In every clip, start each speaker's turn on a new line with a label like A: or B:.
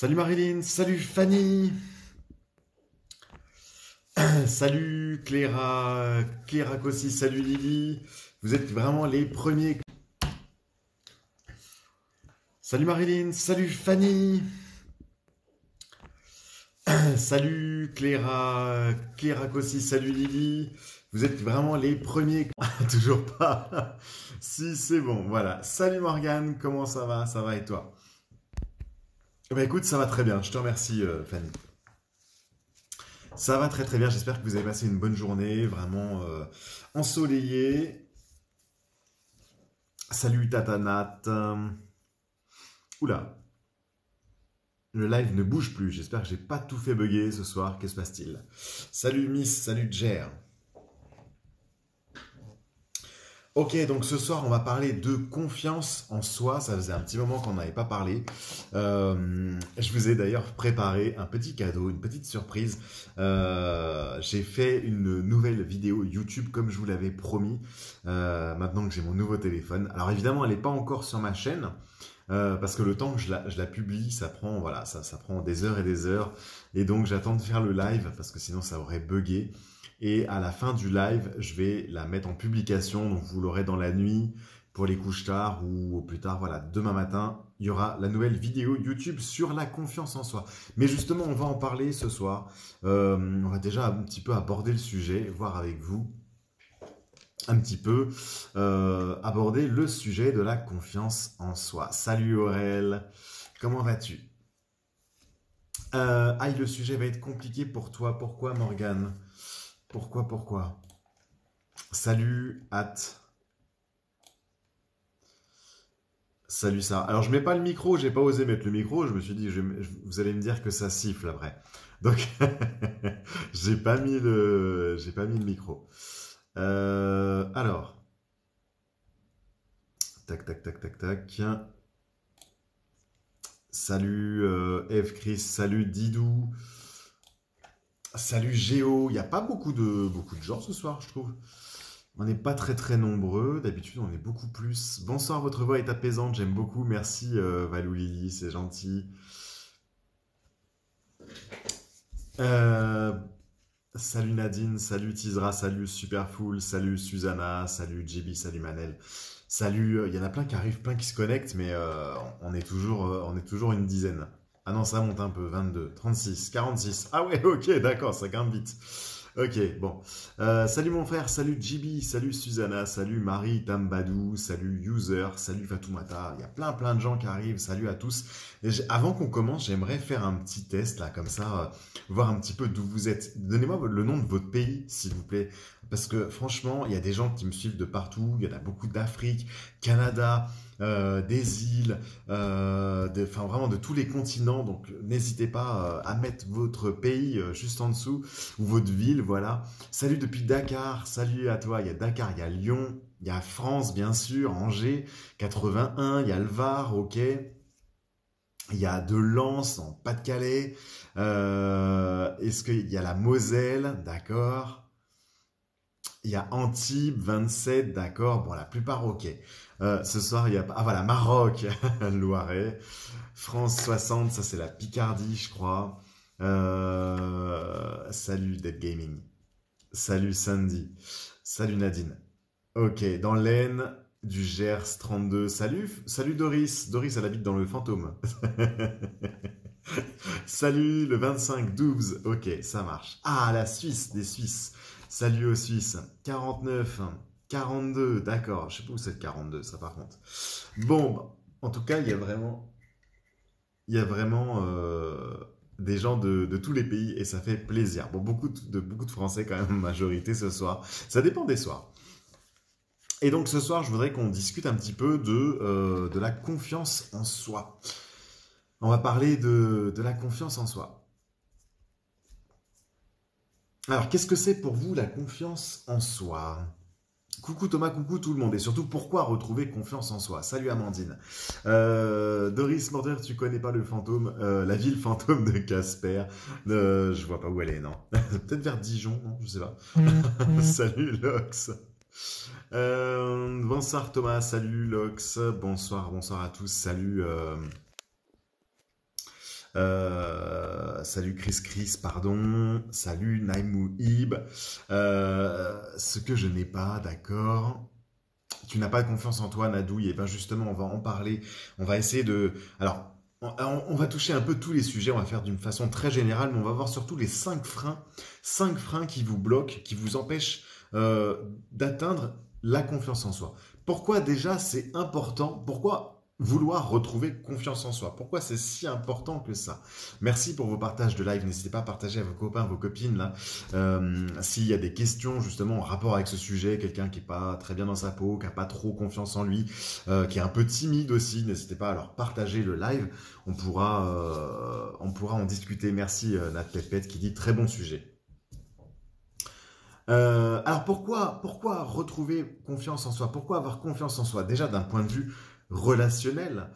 A: Salut Marilyn, salut Fanny, salut Cléra, Cléra Cossi, salut Lily. Vous êtes vraiment les premiers. Salut Marilyn, salut Fanny, salut Cléra, Cléra Cossi, salut Lily. Vous êtes vraiment les premiers. Toujours pas. Si, c'est bon, voilà. Salut Morgane, comment ça va? Ça va et toi? Bah écoute, ça va très bien, je te remercie Fanny. Ça va très très bien, j'espère que vous avez passé une bonne journée, vraiment ensoleillée. Salut Tatanat. Oula, le live ne bouge plus. J'espère que j'ai pas tout fait bugger ce soir. Que se passe-t-il? Salut Miss, salut Jer. Ok, donc ce soir, on va parler de confiance en soi. Ça faisait un petit moment qu'on n'avait pas parlé. Je vous ai d'ailleurs préparé un petit cadeau, une petite surprise. J'ai fait une nouvelle vidéo YouTube comme je vous l'avais promis. Maintenant que j'ai mon nouveau téléphone. Alors évidemment, elle n'est pas encore sur ma chaîne. Parce que le temps que je la publie, ça prend, voilà, ça prend des heures et des heures. Et donc, j'attends de faire le live parce que sinon, ça aurait buggé. Et à la fin du live, je vais la mettre en publication. Donc, vous l'aurez dans la nuit pour les couches tard ou au plus tard. Voilà, demain matin, il y aura la nouvelle vidéo YouTube sur la confiance en soi. Mais justement, on va en parler ce soir. On va déjà un petit peu aborder le sujet, voir avec vous un petit peu aborder le sujet de la confiance en soi. Salut Aurel, comment vas-tu? Aïe, le sujet va être compliqué pour toi. Pourquoi Morgane? Pourquoi? Salut At. Salut ça. Alors je mets pas le micro, j'ai pas osé mettre le micro. Je me suis dit, vous allez me dire que ça siffle après. Donc j'ai pas mis le micro. Alors, tac. Salut Eve Chris, salut Didou, salut Géo. Il n'y a pas beaucoup de gens ce soir, je trouve. On n'est pas très très nombreux. D'habitude, on est beaucoup plus. Bonsoir, votre voix est apaisante. J'aime beaucoup. Merci Valou Lily, c'est gentil. Euh, Salut Nadine, salut Tizra, salut Superfoul, salut Susanna, salut JB, salut Manel. Salut, il y en a plein qui arrivent, plein qui se connectent, mais on est toujours une dizaine. Ah non, ça monte un peu, 22, 36, 46. Ah ouais, ok, d'accord, ça grimpe vite. Ok, bon. Salut mon frère, salut JB, salut Susanna, salut Marie Tambadou, salut User, salut Fatoumata. Il y a plein de gens qui arrivent, salut à tous. Et avant qu'on commence, j'aimerais faire un petit test là, comme ça, voir un petit peu d'où vous êtes. Donnez-moi le nom de votre pays, s'il vous plaît. Parce que franchement, il y a des gens qui me suivent de partout. Il y en a beaucoup d'Afrique, Canada, des îles, enfin vraiment de tous les continents. Donc n'hésitez pas à mettre votre pays juste en dessous ou votre ville, voilà. Salut depuis Dakar, salut à toi. Il y a Dakar, il y a Lyon, il y a France bien sûr, Angers, 81, il y a le Var, ok. Il y a de Lens en Pas-de-Calais. Est-ce qu'il y a la Moselle, d'accord. Il y a Antibes, 27, d'accord. Bon, la plupart, ok. Ce soir, il y a... Ah voilà, Maroc, Loiret. France 60, ça c'est la Picardie, je crois. Salut Dead Gaming. Salut Sandy. Salut Nadine. Ok, dans l'Aisne, du Gers 32. Salut Doris. Doris, elle habite dans le fantôme. Salut le 25 12. Ok, ça marche. Ah, la Suisse, des Suisses. Salut aux Suisses. 49, 42. D'accord, je sais pas où c'est le 42, ça par contre. Bon, bah, en tout cas, il y a vraiment des gens de tous les pays et ça fait plaisir. Bon, beaucoup de Français quand même, majorité ce soir. Ça dépend des soirs. Et donc ce soir, je voudrais qu'on discute un petit peu de la confiance en soi. On va parler de la confiance en soi. Alors, qu'est-ce que c'est pour vous la confiance en soi? Coucou Thomas, coucou tout le monde. Et surtout, pourquoi retrouver confiance en soi? Salut Amandine. Doris Morder, tu connais pas le fantôme, la ville fantôme de Casper. Je vois pas où elle est, non. Peut-être vers Dijon, non, je sais pas. Salut Lox. Bonsoir Thomas, salut Lox. Bonsoir à tous. Salut Salut Chris, pardon. Salut Naimou Ib. Ce que je n'ai pas, d'accord. Tu n'as pas confiance en toi, Nadouille. Et bien justement, on va en parler. On va essayer de... Alors, on va toucher un peu tous les sujets. On va faire d'une façon très générale, mais on va voir surtout les 5 freins qui vous bloquent, qui vous empêchent d'atteindre la confiance en soi. Pourquoi déjà c'est important? Pourquoi vouloir retrouver confiance en soi? Pourquoi c'est si important que ça? Merci pour vos partages de live. N'hésitez pas à partager à vos copains, vos copines là. S'il y a des questions justement en rapport avec ce sujet, quelqu'un qui est pas très bien dans sa peau, qui a pas trop confiance en lui, qui est un peu timide aussi, n'hésitez pas à leur partager le live. On pourra en discuter. Merci Nat Pépette qui dit très bon sujet. Alors pourquoi retrouver confiance en soi? Pourquoi avoir confiance en soi? Déjà d'un point de vue relationnel,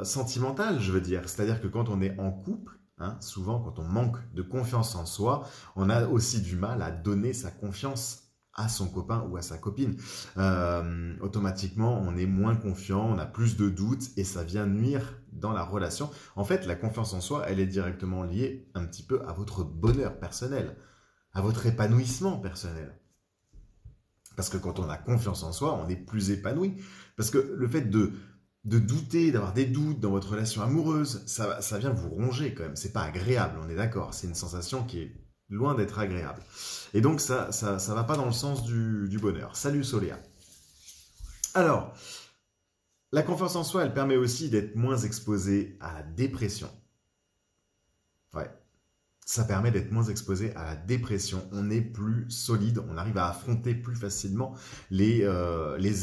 A: sentimental, je veux dire. C'est-à-dire que quand on est en couple, hein, souvent quand on manque de confiance en soi, on a aussi du mal à donner sa confiance à son copain ou à sa copine. Automatiquement, on est moins confiant, on a plus de doutes et ça vient nuire dans la relation. En fait, la confiance en soi, elle est directement liée un petit peu à votre bonheur personnel, à votre épanouissement personnel. Parce que quand on a confiance en soi, on est plus épanoui. Parce que le fait de douter, d'avoir des doutes dans votre relation amoureuse, ça vient vous ronger quand même. C'est pas agréable, on est d'accord. C'est une sensation qui est loin d'être agréable. Et donc ça va pas dans le sens du bonheur. Salut Soléa. Alors, la confiance en soi, elle permet aussi d'être moins exposé à la dépression. Ouais. Ça permet d'être moins exposé à la dépression. On est plus solide, on arrive à affronter plus facilement les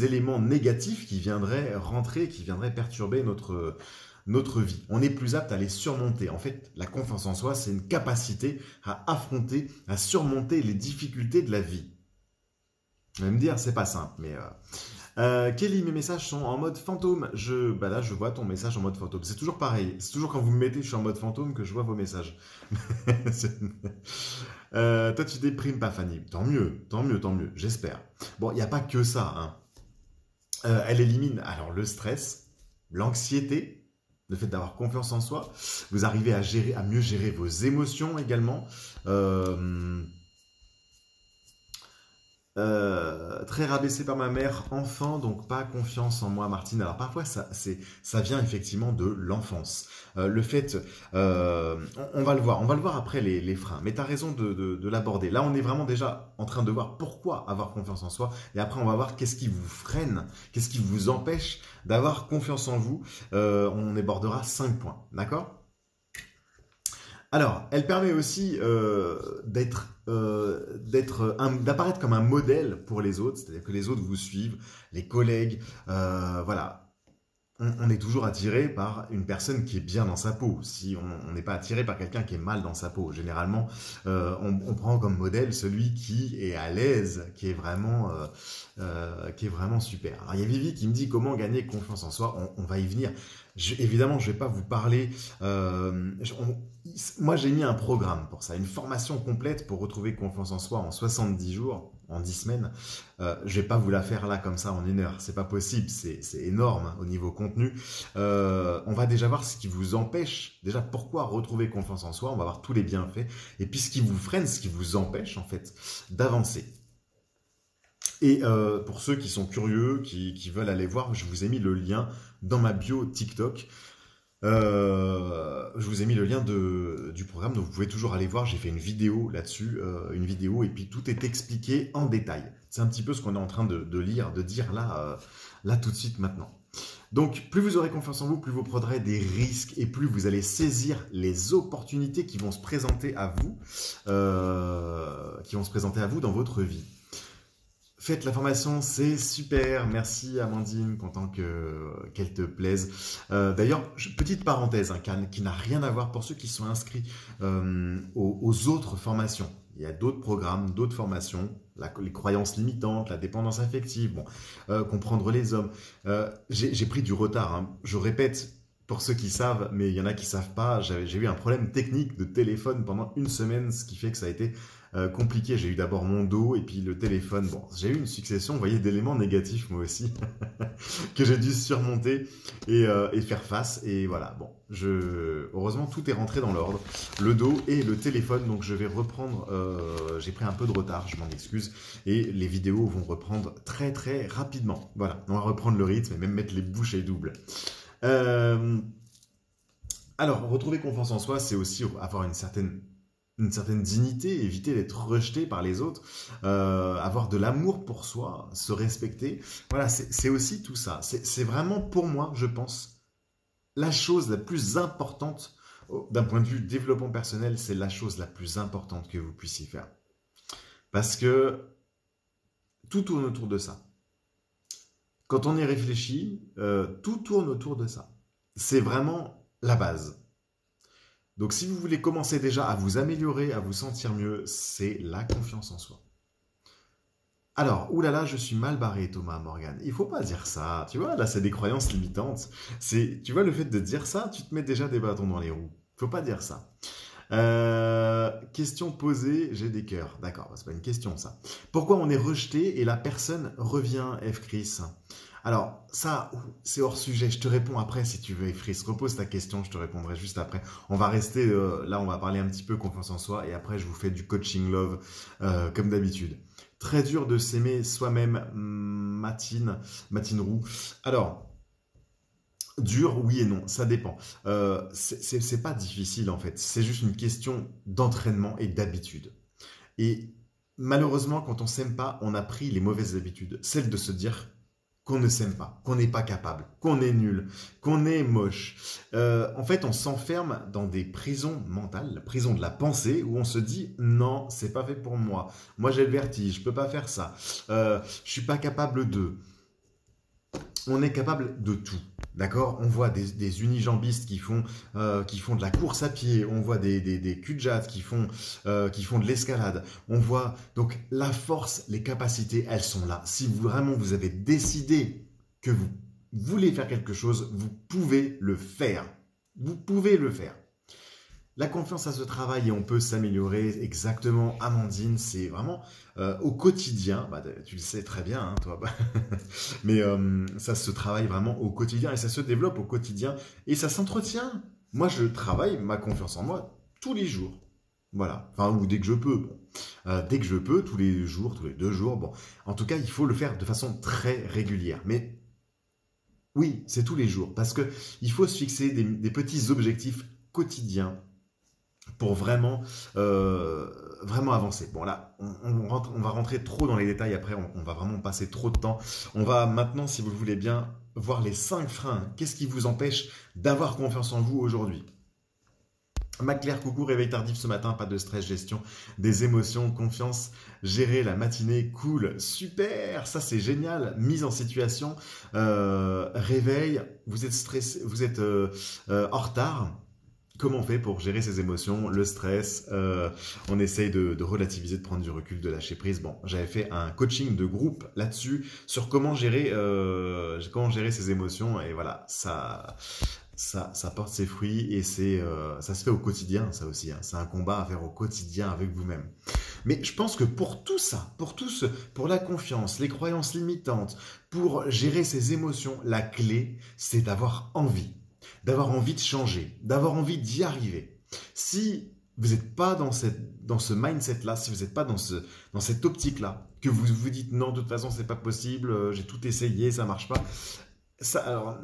A: éléments négatifs qui viendraient rentrer, qui viendraient perturber notre vie. On est plus apte à les surmonter. En fait, la confiance en soi, c'est une capacité à affronter, à surmonter les difficultés de la vie. Vous allez me dire, c'est pas simple, mais... Kelly, mes messages sont en mode fantôme. Là, je vois ton message en mode fantôme. C'est toujours pareil. C'est toujours quand vous me mettez, je suis en mode fantôme que je vois vos messages. Toi, tu déprimes pas, Fanny. Tant mieux, tant mieux, tant mieux. J'espère. Bon, il n'y a pas que ça, hein. Elle élimine alors le stress, l'anxiété, le fait d'avoir confiance en soi. Vous arrivez à mieux gérer vos émotions également. Très rabaissé par ma mère, enfant, donc pas confiance en moi, Martine. Alors parfois, ça vient effectivement de l'enfance. Le fait, on va le voir après les freins. Mais tu as raison de l'aborder. Là, on est vraiment déjà en train de voir pourquoi avoir confiance en soi. Et après, on va voir qu'est-ce qui vous freine, qu'est-ce qui vous empêche d'avoir confiance en vous. On abordera 5 points, d'accord? Alors, elle permet aussi d'apparaître comme un modèle pour les autres, c'est-à-dire que les autres vous suivent, les collègues, voilà. On est toujours attiré par une personne qui est bien dans sa peau. Si on n'est pas attiré par quelqu'un qui est mal dans sa peau, généralement, on prend comme modèle celui qui est à l'aise, qui est vraiment super. Alors, il y a Vivi qui me dit comment gagner confiance en soi. On va y venir. Évidemment, je vais pas vous parler. Moi, j'ai mis un programme pour ça, une formation complète pour retrouver confiance en soi en 70 jours, en 10 semaines. Je vais pas vous la faire là comme ça en 1 heure. C'est pas possible. C'est énorme hein, au niveau contenu. On va déjà voir ce qui vous empêche. Déjà, pourquoi retrouver confiance en soi. On va voir tous les bienfaits. Et puis, ce qui vous freine, ce qui vous empêche en fait d'avancer. Et pour ceux qui sont curieux, qui veulent aller voir, je vous ai mis le lien dans ma bio TikTok. Je vous ai mis le lien du programme, donc vous pouvez toujours aller voir. J'ai fait une vidéo là-dessus, et puis tout est expliqué en détail. C'est un petit peu ce qu'on est en train de lire, de dire là tout de suite maintenant. Donc, plus vous aurez confiance en vous, plus vous prendrez des risques et plus vous allez saisir les opportunités qui vont se présenter à vous, dans votre vie. Faites la formation, c'est super. Merci Amandine, content qu'elle te plaise. D'ailleurs, petite parenthèse hein, qui n'a rien à voir pour ceux qui sont inscrits aux autres formations. Il y a d'autres programmes, d'autres formations, les croyances limitantes, la dépendance affective, comprendre les hommes. J'ai pris du retard. Hein. Je répète pour ceux qui savent, mais il y en a qui savent pas, j'ai eu un problème technique de téléphone pendant une semaine, ce qui fait que ça a été compliqué. J'ai eu d'abord mon dos et puis le téléphone. Bon, j'ai eu une succession, vous voyez, d'éléments négatifs moi aussi que j'ai dû surmonter et faire face. Et voilà, bon, heureusement tout est rentré dans l'ordre, le dos et le téléphone. Donc je vais reprendre. J'ai pris un peu de retard, je m'en excuse, et les vidéos vont reprendre très très rapidement. Voilà, on va reprendre le rythme et même mettre les bouchées doubles. Euh, alors, retrouver confiance en soi, c'est aussi avoir une certaine dignité, éviter d'être rejeté par les autres, avoir de l'amour pour soi, se respecter. Voilà, c'est aussi tout ça. C'est vraiment pour moi, je pense, la chose la plus importante, d'un point de vue développement personnel, c'est la chose la plus importante que vous puissiez faire. Parce que tout tourne autour de ça. Quand on y réfléchit, tout tourne autour de ça. C'est vraiment la base. Donc si vous voulez commencer déjà à vous améliorer, à vous sentir mieux, c'est la confiance en soi. Alors, oulala, je suis mal barré, Thomas Morgan. Il faut pas dire ça. Tu vois, là, c'est des croyances limitantes. Tu vois, le fait de dire ça, tu te mets déjà des bâtons dans les roues. Faut pas dire ça. Question posée, j'ai des cœurs. D'accord, c'est pas une question ça. Pourquoi on est rejeté et la personne revient, F. Chris? Alors, ça, c'est hors sujet. Je te réponds après si tu veux, F. Chris. Repose ta question, je te répondrai juste après. On va rester là, on va parler un petit peu confiance en soi et après, je vous fais du coaching love comme d'habitude. Très dur de s'aimer soi-même, Matine Roux. Alors, dur, oui et non, ça dépend. C'est pas difficile en fait, c'est juste une question d'entraînement et d'habitude. Et malheureusement, quand on s'aime pas, on a pris les mauvaises habitudes, celle de se dire qu'on ne s'aime pas, qu'on n'est pas capable, qu'on est nul, qu'on est moche. En fait, on s'enferme dans des prisons mentales, la prison de la pensée, où on se dit non, c'est pas fait pour moi. Moi, j'ai le vertige, je peux pas faire ça. Je suis pas capable de. On est capable de tout. D'accord. On voit des unijambistes qui font de la course à pied. On voit des cul-de-jatte qui font de l'escalade. On voit donc la force, les capacités, elles sont là. Si vraiment vous avez décidé que vous voulez faire quelque chose, vous pouvez le faire. Vous pouvez le faire. La confiance, ça se travaille et on peut s'améliorer. Exactement, Amandine, c'est vraiment au quotidien. Bah, tu le sais très bien, hein, toi. Mais ça se travaille vraiment au quotidien et ça se développe au quotidien et ça s'entretient. Moi, je travaille ma confiance en moi tous les jours. Voilà. Enfin, ou dès que je peux. Bon. Dès que je peux, tous les jours, tous les 2 jours. Bon. En tout cas, il faut le faire de façon très régulière. Mais oui, c'est tous les jours parce que il faut se fixer des petits objectifs quotidiens pour vraiment avancer. Bon là, on va rentrer trop dans les détails après, on va vraiment passer trop de temps. On va maintenant, si vous le voulez bien, voir les 5 freins. Qu'est-ce qui vous empêche d'avoir confiance en vous aujourd'hui? Maclair, coucou, réveil tardif ce matin, pas de stress, gestion des émotions, confiance, gérer la matinée, cool, super, ça c'est génial, mise en situation, réveil, vous êtes stressé, vous êtes en retard. Comment on fait pour gérer ses émotions, le stress? On essaye de relativiser, de prendre du recul, de lâcher prise. Bon, j'avais fait un coaching de groupe là-dessus, sur comment gérer ses émotions. Et voilà, ça porte ses fruits et ça se fait au quotidien, ça aussi. Hein. C'est un combat à faire au quotidien avec vous-même. Mais je pense que pour tout ça, pour la confiance, les croyances limitantes, pour gérer ses émotions, la clé, c'est d'avoir envie. D'avoir envie de changer, d'avoir envie d'y arriver. Si vous n'êtes pas dans ce mindset-là, si vous n'êtes pas dans cette optique-là, que vous vous dites non, de toute façon, c'est pas possible, j'ai tout essayé, ça marche pas, alors,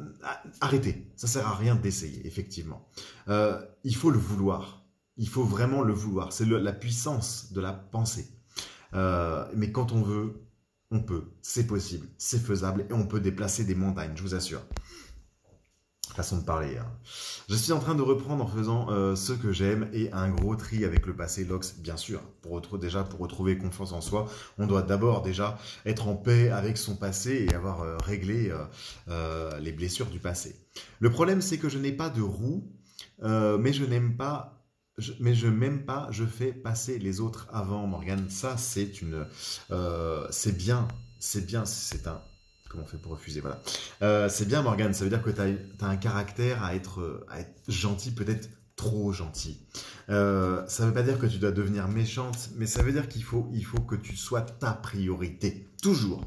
A: arrêtez. Ça sert à rien d'essayer, effectivement. Il faut le vouloir. Il faut vraiment le vouloir. C'est la puissance de la pensée. Mais quand on veut, on peut. C'est possible, c'est faisable et on peut déplacer des montagnes, je vous assure. Façon de parler. Hein. Je suis en train de reprendre en faisant ce que j'aime et un gros tri avec le passé, Lox, bien sûr. Pour retrouver confiance en soi, on doit d'abord déjà être en paix avec son passé et avoir réglé les blessures du passé. Le problème, c'est que je n'ai pas de roue, mais je n'aime pas. Je m'aime pas, je fais passer les autres avant, Morgane. Ça, c'est bien, c'est un comment on fait pour refuser, voilà. C'est bien, Morgane, ça veut dire que tu as un caractère à être gentil, peut-être trop gentil. Ça veut pas dire que tu dois devenir méchante, mais ça veut dire il faut que tu sois ta priorité. Toujours.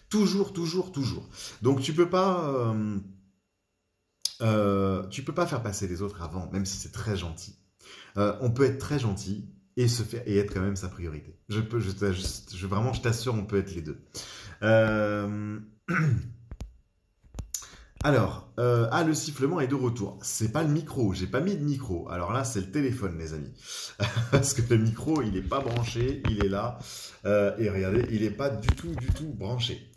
A: Toujours, toujours, toujours. Donc tu peux pas faire passer les autres avant, même si c'est très gentil. On peut être très gentil et être quand même sa priorité. Vraiment, je t'assure, on peut être les deux. Euh, le sifflement est de retour. C'est pas le micro, j'ai pas mis de micro. Alors là, c'est le téléphone, les amis. Parce que le micro, il est pas branché, il est là. Et regardez, il est pas du tout branché.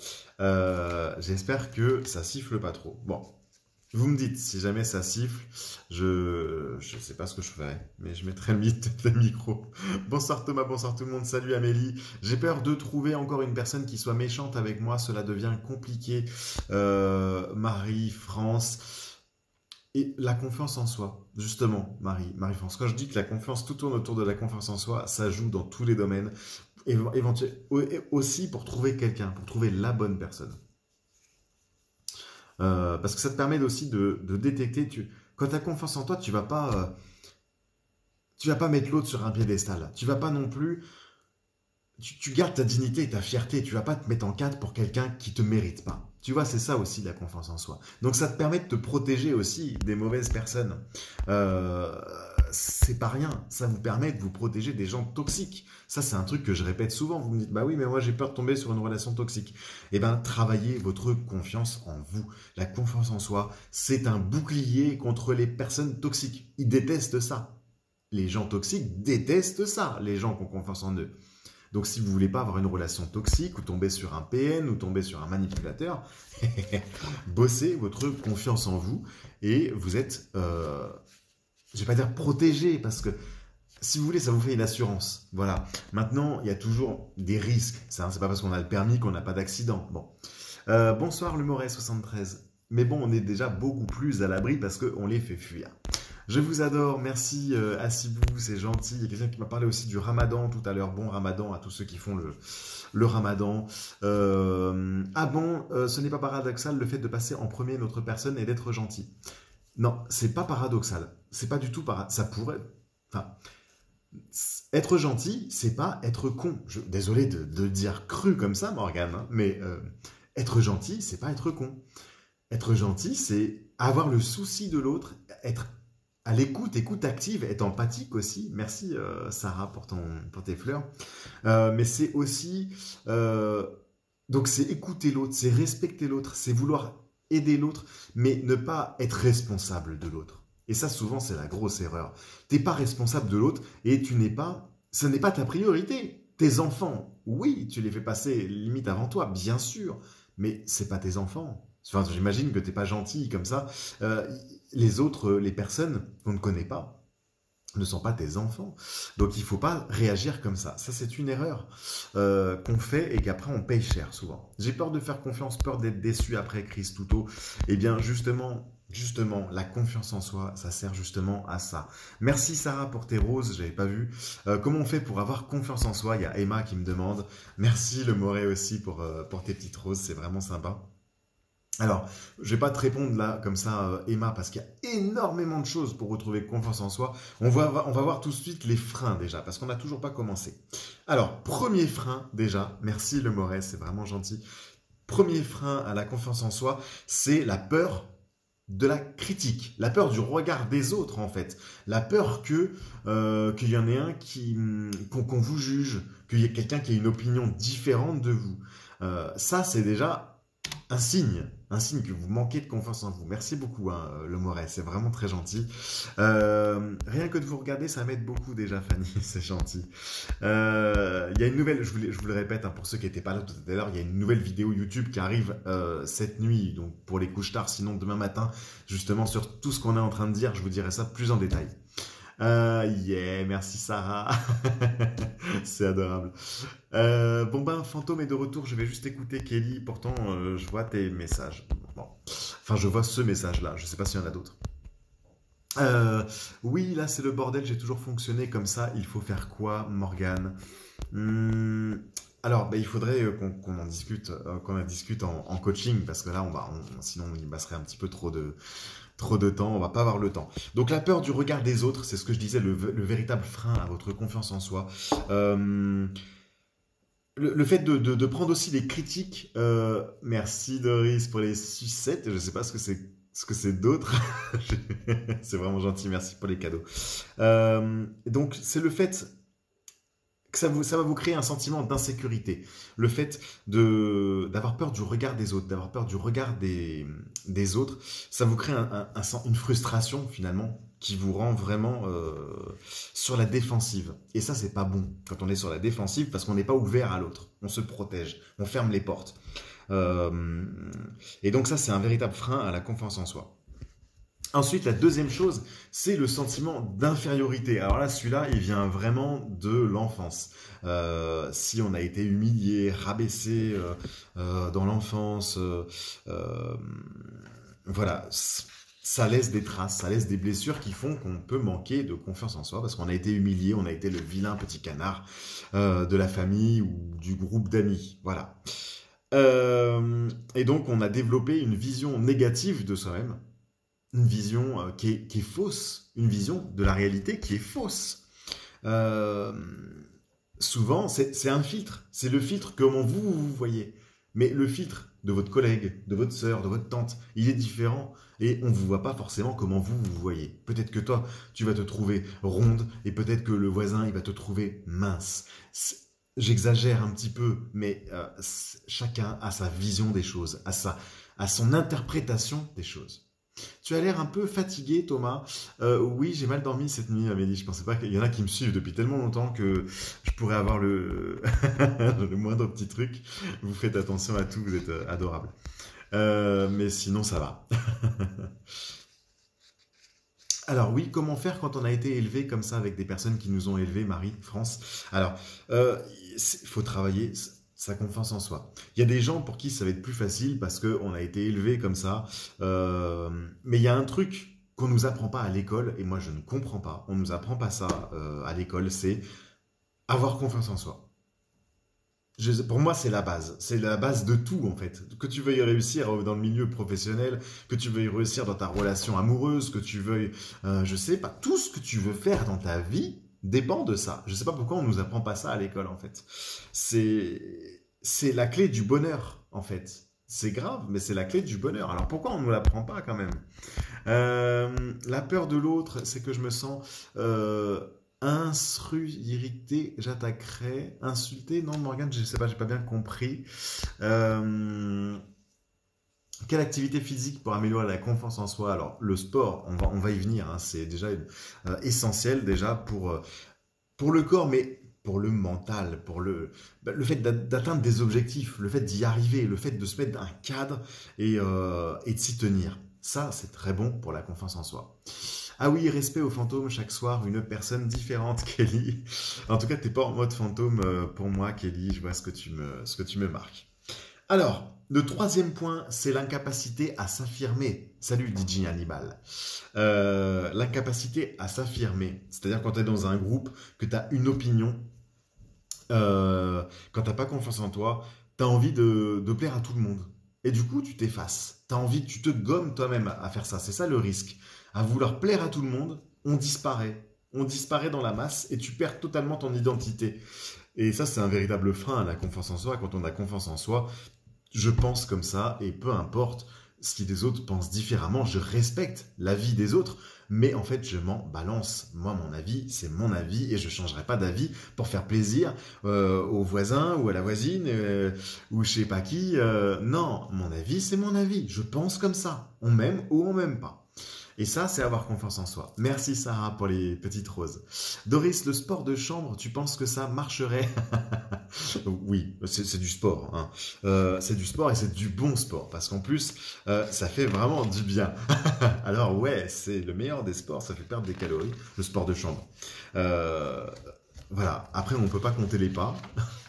A: J'espère que ça siffle pas trop. Bon, vous me dites, si jamais ça siffle, je sais pas ce que je ferai, mais je mettrai le micro. Bonsoir Thomas, bonsoir tout le monde, salut Amélie. J'ai peur de trouver encore une personne qui soit méchante avec moi, cela devient compliqué. Marie, France. Et la confiance en soi, justement, Marie-France. Quand je dis que la confiance, tout tourne autour de la confiance en soi, ça joue dans tous les domaines. Éventuellement, aussi pour trouver quelqu'un, pour trouver la bonne personne. Parce que ça te permet aussi de détecter. Quand tu as confiance en toi, tu vas pas mettre l'autre sur un piédestal. Tu vas pas non plus. Tu gardes ta dignité et ta fierté. Tu vas pas te mettre en cadre pour quelqu'un qui te mérite pas. Tu vois, c'est ça aussi la confiance en soi. Donc ça te permet de te protéger aussi des mauvaises personnes. C'est pas rien. Ça vous permet de vous protéger des gens toxiques. Ça, c'est un truc que je répète souvent. Vous me dites, bah oui, mais moi j'ai peur de tomber sur une relation toxique. Eh bien, travaillez votre confiance en vous. La confiance en soi, c'est un bouclier contre les personnes toxiques. Ils détestent ça. Les gens toxiques détestent ça, les gens qui ont confiance en eux. Donc si vous voulez pas avoir une relation toxique ou tomber sur un PN ou tomber sur un manipulateur, bossez votre confiance en vous et vous êtes, je vais pas dire protégé parce que si vous voulez, ça vous fait une assurance. Voilà. Maintenant, il y a toujours des risques. C'est pas parce qu'on a le permis qu'on n'a pas d'accident. Bon. Bonsoir le Moret 73. Mais bon, on est déjà beaucoup plus à l'abri parce qu'on les fait fuir. Je vous adore, merci Assibou, c'est gentil. Il y a quelqu'un qui m'a parlé aussi du ramadan tout à l'heure. Bon ramadan à tous ceux qui font le ramadan. Ce n'est pas paradoxal le fait de passer en premier notre personne et d'être gentil. Non, c'est pas paradoxal. C'est pas du tout paradoxal. Ça pourrait... Enfin, être gentil, c'est pas être con. Désolé de dire cru comme ça, Morgane, hein, mais être gentil, c'est pas être con. Être gentil, c'est avoir le souci de l'autre, être à l'écoute, écoute active, être empathique aussi. Merci Sarah pour tes fleurs. Mais c'est aussi... donc c'est écouter l'autre, c'est respecter l'autre, c'est vouloir aider l'autre, mais ne pas être responsable de l'autre. Et ça, souvent, c'est la grosse erreur. T'es pas responsable de l'autre et ce n'est pas ta priorité. Tes enfants, oui, tu les fais passer limite avant toi, bien sûr, mais c'est pas tes enfants. Enfin, j'imagine que t'es pas gentil comme ça. Les autres, les personnes qu'on ne connaît pas, ne sont pas tes enfants. Donc il faut pas réagir comme ça. Ça, c'est une erreur qu'on fait et qu'après on paye cher souvent. J'ai peur de faire confiance, peur d'être déçu après Chris Touto. Eh bien, justement, la confiance en soi, ça sert justement à ça. Merci Sarah pour tes roses, j'avais pas vu. Comment on fait pour avoir confiance en soi? Il y a Emma qui me demande. Merci le Moret aussi pour tes petites roses, c'est vraiment sympa. Alors, je vais pas te répondre là comme ça, Emma, parce qu'il y a énormément de choses pour retrouver confiance en soi. On va voir tout de suite les freins déjà, parce qu'on n'a toujours pas commencé. Alors, premier frein déjà, merci le Moret, c'est vraiment gentil. Premier frein à la confiance en soi, c'est la peur de la critique, la peur du regard des autres en fait, la peur qu'il y en ait un qu'on vous juge, qu'il y ait quelqu'un qui ait une opinion différente de vous. Ça, c'est déjà un signe que vous manquez de confiance en vous. Merci beaucoup, hein, le Moret, c'est vraiment très gentil. Rien que de vous regarder, ça m'aide beaucoup déjà, Fanny, c'est gentil. Il y a une nouvelle, je vous le répète, hein, pour ceux qui n'étaient pas là tout à l'heure, il y a une nouvelle vidéo YouTube qui arrive cette nuit, donc pour les couches tard, sinon demain matin, justement sur tout ce qu'on est en train de dire, je vous dirai ça plus en détail. Merci Sarah. C'est adorable. Fantôme est de retour. Je vais juste écouter Kelly. Pourtant, je vois tes messages. Bon. Enfin, je vois ce message-là. Je sais pas s'il y en a d'autres. Oui, là, c'est le bordel. J'ai toujours fonctionné comme ça. Il faut faire quoi, Morgane? Hum, alors, bah, il faudrait qu'on en discute en coaching, parce que là, sinon, on y passerait un petit peu trop de temps, on va pas avoir le temps. Donc, la peur du regard des autres, c'est ce que je disais, le véritable frein à votre confiance en soi. Euh, le fait de prendre aussi les critiques. Merci Doris pour les sucettes. Je sais pas ce que c'est d'autre. C'est vraiment gentil. Merci pour les cadeaux. Donc c'est le fait que ça va vous créer un sentiment d'insécurité. Le fait d'avoir peur du regard des autres, d'avoir peur du regard des autres, ça vous crée une frustration finalement qui vous rend vraiment sur la défensive. Et ça, c'est pas bon quand on est sur la défensive parce qu'on n'est pas ouvert à l'autre. On se protège, on ferme les portes. Euh, et donc ça, c'est un véritable frein à la confiance en soi. Ensuite, la deuxième chose, c'est le sentiment d'infériorité. Alors là, celui-là, il vient vraiment de l'enfance. Si on a été humilié, rabaissé dans l'enfance, euh, voilà, ça laisse des traces, ça laisse des blessures qui font qu'on peut manquer de confiance en soi parce qu'on a été humilié, on a été le vilain petit canard de la famille ou du groupe d'amis. Voilà. Et donc, on a développé une vision négative de soi-même, une vision qui est fausse, une vision de la réalité qui est fausse. Euh, Souvent, c'est un filtre, c'est le filtre comment vous voyez. Mais le filtre de votre collègue, de votre sœur, de votre tante, il est différent et on ne vous voit pas forcément comment vous voyez. Peut-être que toi, tu vas te trouver ronde et peut-être que le voisin, il va te trouver mince. J'exagère un petit peu, mais chacun a sa vision des choses, a son interprétation des choses. Tu as l'air un peu fatigué, Thomas. Oui, j'ai mal dormi cette nuit, Amélie. Je pensais pas qu'il y en a qui me suivent depuis tellement longtemps que je pourrais avoir le moindre petit truc. Vous faites attention à tout, vous êtes adorable. Mais sinon, ça va. Alors oui, comment faire quand on a été élevé comme ça avec des personnes qui nous ont élevés, Marie, France? Alors, il faut travailler sa confiance en soi. Il y a des gens pour qui ça va être plus facile parce qu'on a été élevé comme ça. Mais il y a un truc qu'on nous apprend pas à l'école, et moi je ne comprends pas, on nous apprend pas ça à l'école, c'est avoir confiance en soi. Pour moi, c'est la base. C'est la base de tout, en fait. Que tu veuilles réussir dans le milieu professionnel, que tu veuilles réussir dans ta relation amoureuse, que tu veuilles, je sais pas, tout ce que tu veux faire dans ta vie dépend de ça. Je sais pas pourquoi on nous apprend pas ça à l'école, en fait. C'est la clé du bonheur, en fait. C'est grave, mais c'est la clé du bonheur. Alors pourquoi on ne nous l'apprend pas quand même? La peur de l'autre, c'est que je me sens irrité, j'attaquerai, insulté. Non, Morgane, je sais pas, j'ai pas bien compris. Euh, Quelle activité physique pour améliorer la confiance en soi? Alors, le sport, on va y venir, hein, c'est déjà essentiel déjà pour le corps, mais pour le mental, le fait d'atteindre des objectifs, le fait d'y arriver, le fait de se mettre un cadre et de s'y tenir. Ça, c'est très bon pour la confiance en soi. Ah oui, respect aux fantômes, chaque soir, une personne différente, Kelly. En tout cas, t'es pas en mode fantôme pour moi, Kelly. Je vois ce que tu me marques. Alors, le troisième point, c'est l'incapacité à s'affirmer. Salut DJ Hannibal. L'incapacité à s'affirmer. C'est-à-dire quand tu es dans un groupe, que tu as une opinion, quand t'as pas confiance en toi, tu as envie de plaire à tout le monde. Et du coup, tu t'effaces. Tu te gommes toi-même à faire ça. C'est ça le risque. À vouloir plaire à tout le monde, on disparaît. On disparaît dans la masse et tu perds totalement ton identité. Et ça, c'est un véritable frein à la confiance en soi. Quand on a confiance en soi, je pense comme ça et peu importe ce qui des autres pensent différemment, je respecte l'avis des autres, mais en fait je m'en balance. Moi mon avis c'est mon avis et je changerai pas d'avis pour faire plaisir au voisin ou à la voisine ou je sais pas qui. Non, mon avis c'est mon avis, je pense comme ça. On m'aime ou on m'aime pas. Et ça, c'est avoir confiance en soi. Merci Sarah pour les petites roses. Doris, le sport de chambre, tu penses que ça marcherait? Oui, c'est du sport, hein. C'est du sport et c'est du bon sport parce qu'en plus, ça fait vraiment du bien. Alors ouais, c'est le meilleur des sports, ça fait perdre des calories, le sport de chambre. Euh, voilà. Après, on ne peut pas compter les pas.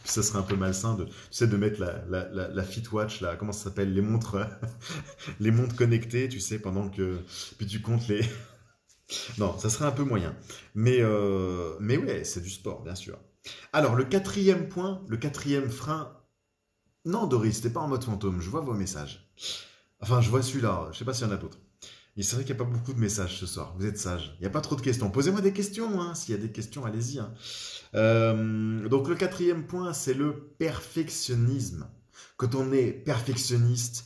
A: Ça serait un peu malsain tu sais, de mettre la Fit Watch, comment ça s'appelle, les montres, les montres connectées, tu sais, pendant que, puis tu comptes non, ça serait un peu moyen. Mais ouais, c'est du sport, bien sûr. Alors, le quatrième point, le quatrième frein. Non, Doris, t'es pas en mode fantôme, je vois vos messages. Enfin, je vois celui-là, je sais pas s'il y en a d'autres. Et c'est vrai qu'il n'y a pas beaucoup de messages ce soir, vous êtes sages. Il n'y a pas trop de questions. Posez-moi des questions, hein. S'il y a des questions, allez-y, hein. Donc, le quatrième point, c'est le perfectionnisme. Quand on est perfectionniste,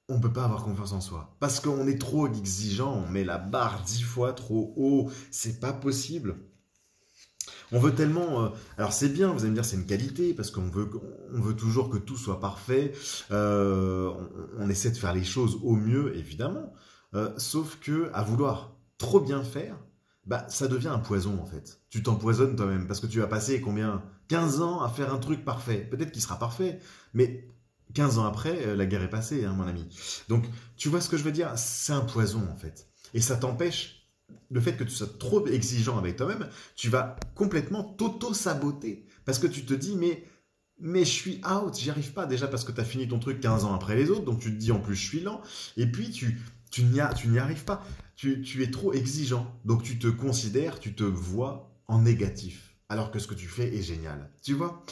A: on ne peut pas avoir confiance en soi. Parce qu'on est trop exigeant, on met la barre 10 fois trop haut, c'est pas possible. On veut tellement. Alors c'est bien, vous allez me dire, c'est une qualité, parce on veut toujours que tout soit parfait. On essaie de faire les choses au mieux, évidemment. Sauf que à vouloir trop bien faire, bah, ça devient un poison en fait. Tu t'empoisonnes toi-même, parce que tu vas passer combien 15 ans à faire un truc parfait. Peut-être qu'il sera parfait, mais 15 ans après, la guerre est passée, hein, mon ami. Donc, tu vois ce que je veux dire? C'est un poison en fait. Et ça t'empêche le fait que tu sois trop exigeant avec toi-même, tu vas complètement t'auto-saboter. Parce que tu te dis, mais je suis out, j'y arrive pas. Déjà parce que tu as fini ton truc 15 ans après les autres, donc tu te dis en plus je suis lent. Et puis tu n'y arrives pas. Tu es trop exigeant. Donc tu te considères, tu te vois en négatif. Alors que ce que tu fais est génial. Tu vois?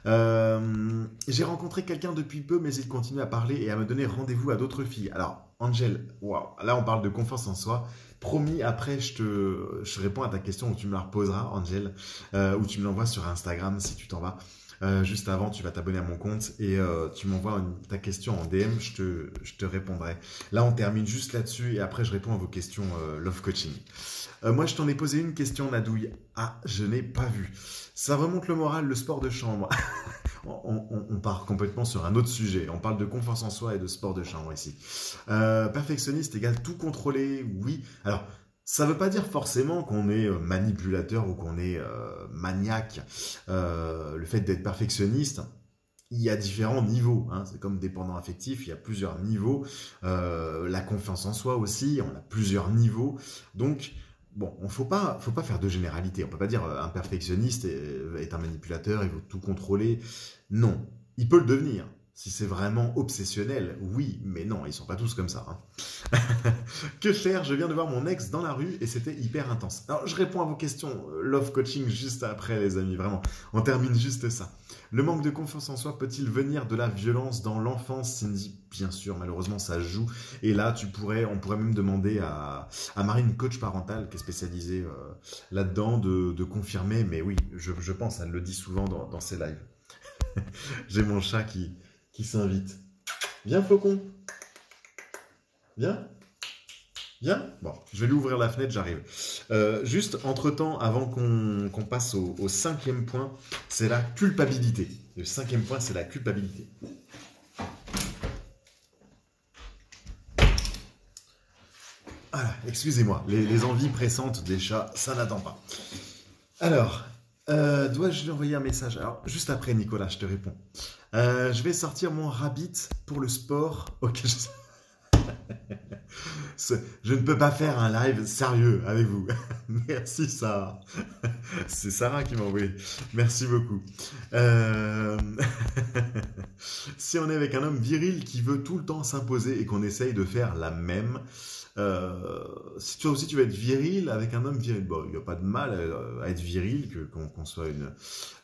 A: J'ai rencontré quelqu'un depuis peu, mais il continue à parler et à me donner rendez-vous à d'autres filles. Alors, Angel, waouh, là on parle de confiance en soi. Promis, après je réponds à ta question ou tu me la reposeras, Angel, ou tu me l'envoies sur Instagram si tu t'en vas. Juste avant, tu vas t'abonner à mon compte et tu m'envoies ta question en DM, je te répondrai. Là, on termine juste là-dessus et après, je réponds à vos questions love coaching. Moi, je t'en ai posé une question, Nadouille. Ah, je n'ai pas vu. Ça remonte le moral, le sport de chambre. On part complètement sur un autre sujet. On parle de confiance en soi et de sport de chambre ici. Perfectionniste égale tout contrôler, oui. Alors, ça ne veut pas dire forcément qu'on est manipulateur ou qu'on est maniaque. Le fait d'être perfectionniste, il y a différents niveaux. Hein. C'est comme dépendant affectif, il y a plusieurs niveaux. La confiance en soi aussi, on a plusieurs niveaux. Donc, bon, faut pas faire de généralité. On peut pas dire un perfectionniste est un manipulateur, il veut tout contrôler. Non, il peut le devenir. Si c'est vraiment obsessionnel, oui, mais non, ils sont pas tous comme ça. Hein. Que faire? Je viens de voir mon ex dans la rue et c'était hyper intense. Alors, je réponds à vos questions love coaching juste après, les amis, vraiment. On termine juste ça. Le manque de confiance en soi peut-il venir de la violence dans l'enfance, Cindy? Bien sûr, malheureusement, ça joue. Et là, on pourrait même demander à Marine, coach parentale, qui est spécialisée là-dedans, de confirmer. Mais oui, je pense, elle le dit souvent dans ses lives. J'ai mon chat qui s'invite. Viens, Flocon. Viens. Viens. Bon, je vais lui ouvrir la fenêtre, j'arrive. Juste, entre-temps, avant qu'on passe au cinquième point, c'est la culpabilité. Le cinquième point, c'est la culpabilité. Voilà, excusez-moi, les envies pressantes des chats, ça n'attend pas. Alors, dois-je lui envoyer un message? Alors, juste après, Nicolas, je te réponds. Je vais sortir mon Rabbit pour le sport. Ok, je ne peux pas faire un live sérieux avec vous. Merci, Sarah. C'est Sarah qui m'a envoyé. Merci beaucoup. Euh, Si on est avec un homme viril qui veut tout le temps s'imposer et qu'on essaye de faire la même, si toi aussi tu veux être viril avec un homme viril, bon, il n'y a pas de mal à être viril, qu'on soit une.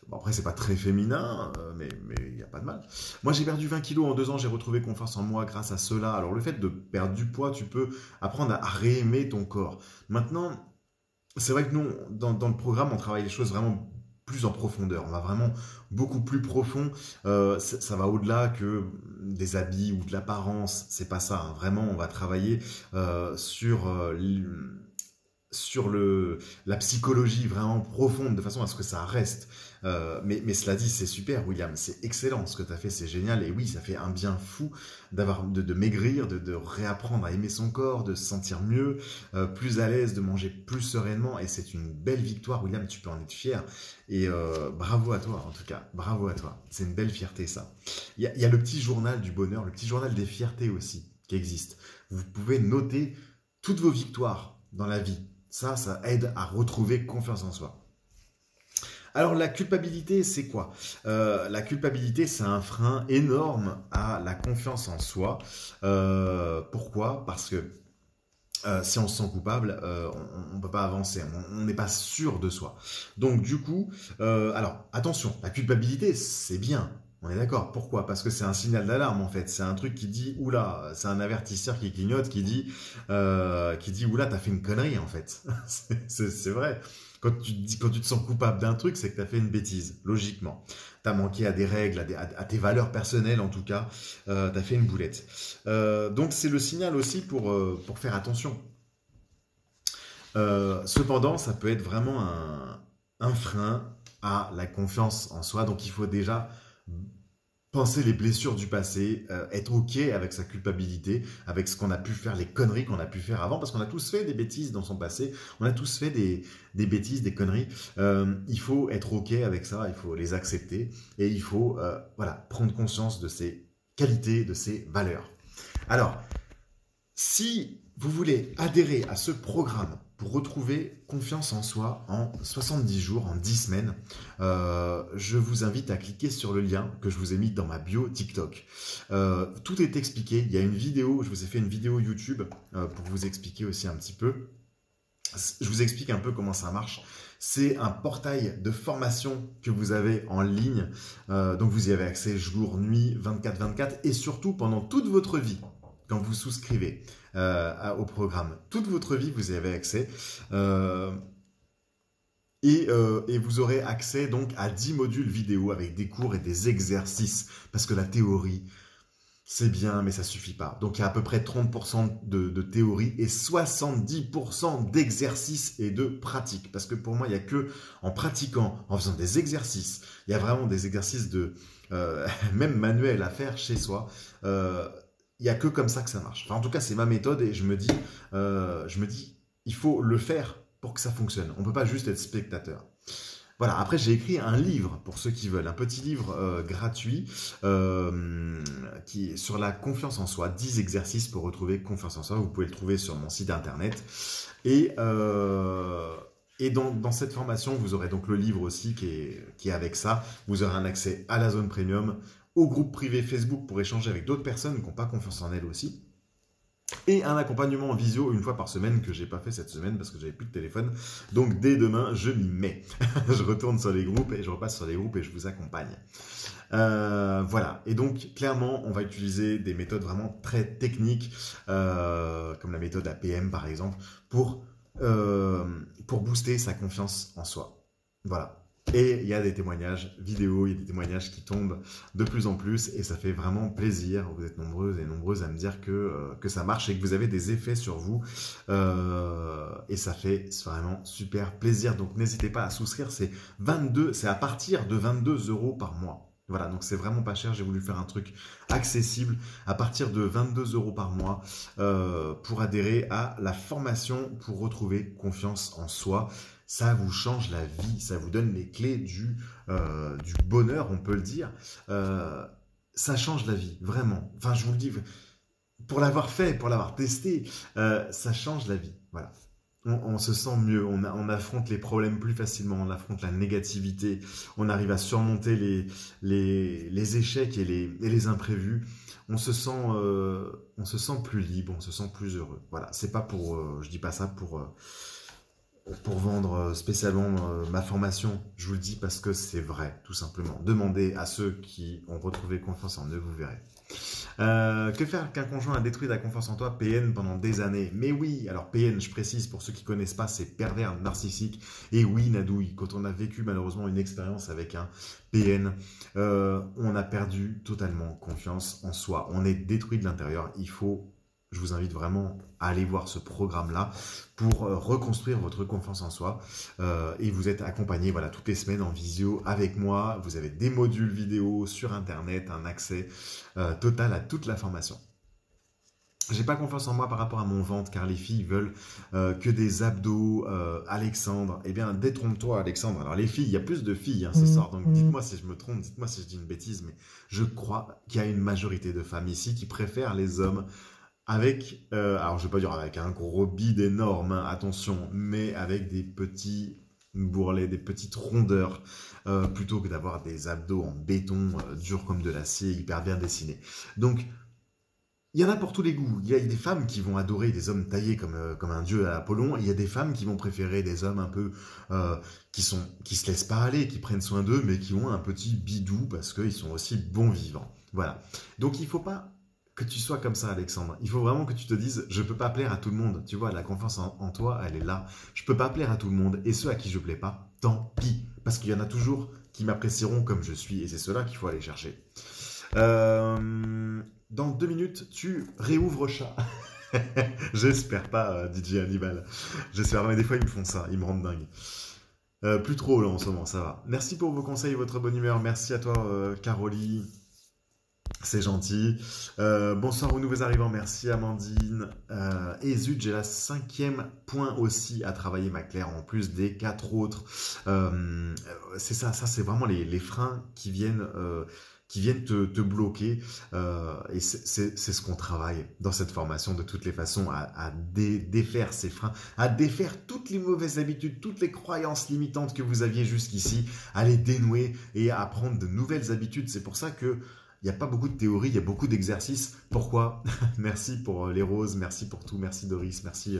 A: Bon, après, c'est pas très féminin, mais il n'y a pas de mal. Moi, j'ai perdu 20 kilos en 2 ans, j'ai retrouvé confiance en moi grâce à cela. Alors, le fait de perdre du poids, tu peux apprendre à réaimer ton corps. Maintenant, c'est vrai que nous, dans le programme, on travaille les choses vraiment plus en profondeur. On va vraiment beaucoup plus profond. Ça va au-delà que des habits ou de l'apparence. C'est pas ça. Hein. Vraiment, on va travailler sur la psychologie vraiment profonde, de façon à ce que ça reste. Mais cela dit, c'est super, William, c'est excellent ce que tu as fait, c'est génial. Et oui, ça fait un bien fou de maigrir, de réapprendre à aimer son corps, de se sentir mieux, plus à l'aise, de manger plus sereinement. Et c'est une belle victoire, William, tu peux en être fier. Et bravo à toi, en tout cas, bravo à toi. C'est une belle fierté, ça. Il y a le petit journal du bonheur, le petit journal des fiertés aussi, qui existe. Vous pouvez noter toutes vos victoires dans la vie. Ça aide à retrouver confiance en soi. Alors la culpabilité, c'est quoi? La culpabilité, c'est un frein énorme à la confiance en soi. Pourquoi? Parce que Si on se sent coupable, on ne peut pas avancer, on n'est pas sûr de soi. Donc du coup, alors attention, la culpabilité, c'est bien. On est d'accord. Pourquoi? Parce que c'est un signal d'alarme en fait. C'est un truc qui dit oula, c'est un avertisseur qui clignote, qui dit oula, t'as fait une connerie en fait. C'est vrai. Quand tu te sens coupable d'un truc, c'est que t'as fait une bêtise, logiquement. T'as manqué à des règles, à tes valeurs personnelles en tout cas. T'as fait une boulette. Donc c'est le signal aussi pour faire attention. Cependant, ça peut être vraiment un frein à la confiance en soi. Donc il faut déjà penser les blessures du passé, être OK avec sa culpabilité, avec ce qu'on a pu faire, les conneries qu'on a pu faire avant, parce qu'on a tous fait des bêtises dans son passé, on a tous fait des bêtises, des conneries. Il faut être OK avec ça, il faut les accepter, et il faut voilà, prendre conscience de ses qualités, de ses valeurs. Alors, si vous voulez adhérer à ce programme pour retrouver confiance en soi en 70 jours, en 10 semaines, je vous invite à cliquer sur le lien que je vous ai mis dans ma bio TikTok. Tout est expliqué. Il y a une vidéo, je vous ai fait une vidéo YouTube pour vous expliquer aussi un petit peu. Je vous explique un peu comment ça marche. C'est un portail de formation que vous avez en ligne. Donc vous y avez accès jour, nuit, 24/24 et surtout pendant toute votre vie. Quand vous souscrivez au programme, toute votre vie, vous y avez accès. Euh, et vous aurez accès donc à 10 modules vidéo avec des cours et des exercices. Parce que la théorie, c'est bien, mais ça suffit pas. Donc il y a à peu près 30% de théorie et 70% d'exercice et de pratique. Parce que pour moi, il n'y a que en pratiquant, en faisant des exercices, il y a vraiment des exercices même manuels à faire chez soi. Il n'y a que comme ça que ça marche. Enfin, en tout cas, c'est ma méthode et je me dis, il faut le faire pour que ça fonctionne. On ne peut pas juste être spectateur. Voilà, après j'ai écrit un livre pour ceux qui veulent, un petit livre gratuit qui est sur la confiance en soi, 10 exercices pour retrouver confiance en soi. Vous pouvez le trouver sur mon site internet. Et, euh, et dans cette formation, vous aurez donc le livre aussi qui est avec ça. Vous aurez un accès à la zone premium, au groupe privé Facebook pour échanger avec d'autres personnes qui n'ont pas confiance en elles aussi et un accompagnement en visio une fois par semaine que j'ai pas fait cette semaine parce que j'avais plus de téléphone. Donc dès demain, je m'y mets. Je retourne sur les groupes et je repasse sur les groupes et je vous accompagne. Voilà. Et donc clairement, on va utiliser des méthodes vraiment très techniques, comme la méthode APM par exemple, pour booster sa confiance en soi. Voilà. Et il y a des témoignages vidéo, il y a des témoignages qui tombent de plus en plus et ça fait vraiment plaisir. Vous êtes nombreuses et nombreuses à me dire que ça marche et que vous avez des effets sur vous. Et ça fait vraiment super plaisir. Donc n'hésitez pas à souscrire. C'est à partir de 22 € par mois. Voilà, donc c'est vraiment pas cher. J'ai voulu faire un truc accessible à partir de 22 € par mois pour adhérer à la formation pour retrouver confiance en soi. Ça vous change la vie, ça vous donne les clés du bonheur, on peut le dire. Euh, Ça change la vie, vraiment. Enfin, je vous le dis, pour l'avoir fait, pour l'avoir testé, ça change la vie. Voilà. On se sent mieux, on affronte les problèmes plus facilement, on affronte la négativité, on arrive à surmonter les échecs et les imprévus. On se sent plus libre, on se sent plus heureux. Voilà, c'est pas je dis pas ça pour vendre spécialement ma formation. Je vous le dis parce que c'est vrai, tout simplement. Demandez à ceux qui ont retrouvé confiance en eux, vous verrez. Que faire qu'un conjoint a détruit la confiance en toi? PN pendant des années. Mais oui, alors PN, je précise pour ceux qui connaissent pas, c'est pervers narcissique. Et oui, Nadouille, quand on a vécu malheureusement une expérience avec un PN, on a perdu totalement confiance en soi. On est détruit de l'intérieur. Je vous invite vraiment à aller voir ce programme-là pour reconstruire votre confiance en soi. Et vous êtes accompagné voilà, toutes les semaines en visio avec moi. Vous avez des modules vidéo sur Internet, un accès total à toute la formation. J'ai pas confiance en moi par rapport à mon ventre car les filles veulent que des abdos. Alexandre, eh bien détrompe-toi Alexandre. Alors les filles, il y a plus de filles ce soir, donc dites-moi si je me trompe, dites-moi si je dis une bêtise, mais je crois qu'il y a une majorité de femmes ici qui préfèrent les hommes avec, alors je vais pas dire avec un gros bide énorme, hein, attention, mais avec des petits bourrelets, des petites rondeurs, plutôt que d'avoir des abdos en béton, durs comme de l'acier, hyper bien dessinés. Donc, Il y en a pour tous les goûts. Il y a des femmes qui vont adorer des hommes taillés comme un dieu à Apollon. Et il y a des femmes qui vont préférer des hommes un peu euh, qui se laissent pas aller, qui prennent soin d'eux, mais qui ont un petit bidou parce qu'ils sont aussi bons vivants. Voilà. Donc il faut pas que tu sois comme ça, Alexandre. Il faut vraiment que tu te dises, je peux pas plaire à tout le monde. Tu vois, la confiance en toi, elle est là. Je peux pas plaire à tout le monde. Et ceux à qui je plais pas, tant pis. Parce qu'il y en a toujours qui m'apprécieront comme je suis. Et c'est ceux-là qu'il faut aller chercher. Dans 2 minutes, tu réouvres chat. J'espère pas, DJ Hannibal. J'espère, mais des fois ils me font ça, ils me rendent dingue. Plus trop là en ce moment, ça va. Merci pour vos conseils et votre bonne humeur. Merci à toi, Caroline. C'est gentil. Bonsoir aux nouveaux arrivants. Merci Amandine. Et zut, j'ai la 5e point aussi à travailler, ma Claire, en plus des 4 autres. C'est ça, c'est vraiment les freins qui viennent te bloquer. Et c'est ce qu'on travaille dans cette formation de toutes les façons, à défaire ces freins, à défaire toutes les mauvaises habitudes, toutes les croyances limitantes que vous aviez jusqu'ici, à les dénouer et à apprendre de nouvelles habitudes. C'est pour ça que il n'y a pas beaucoup de théorie, il y a beaucoup d'exercices. Pourquoi? Merci pour les roses, merci pour tout, merci Doris, merci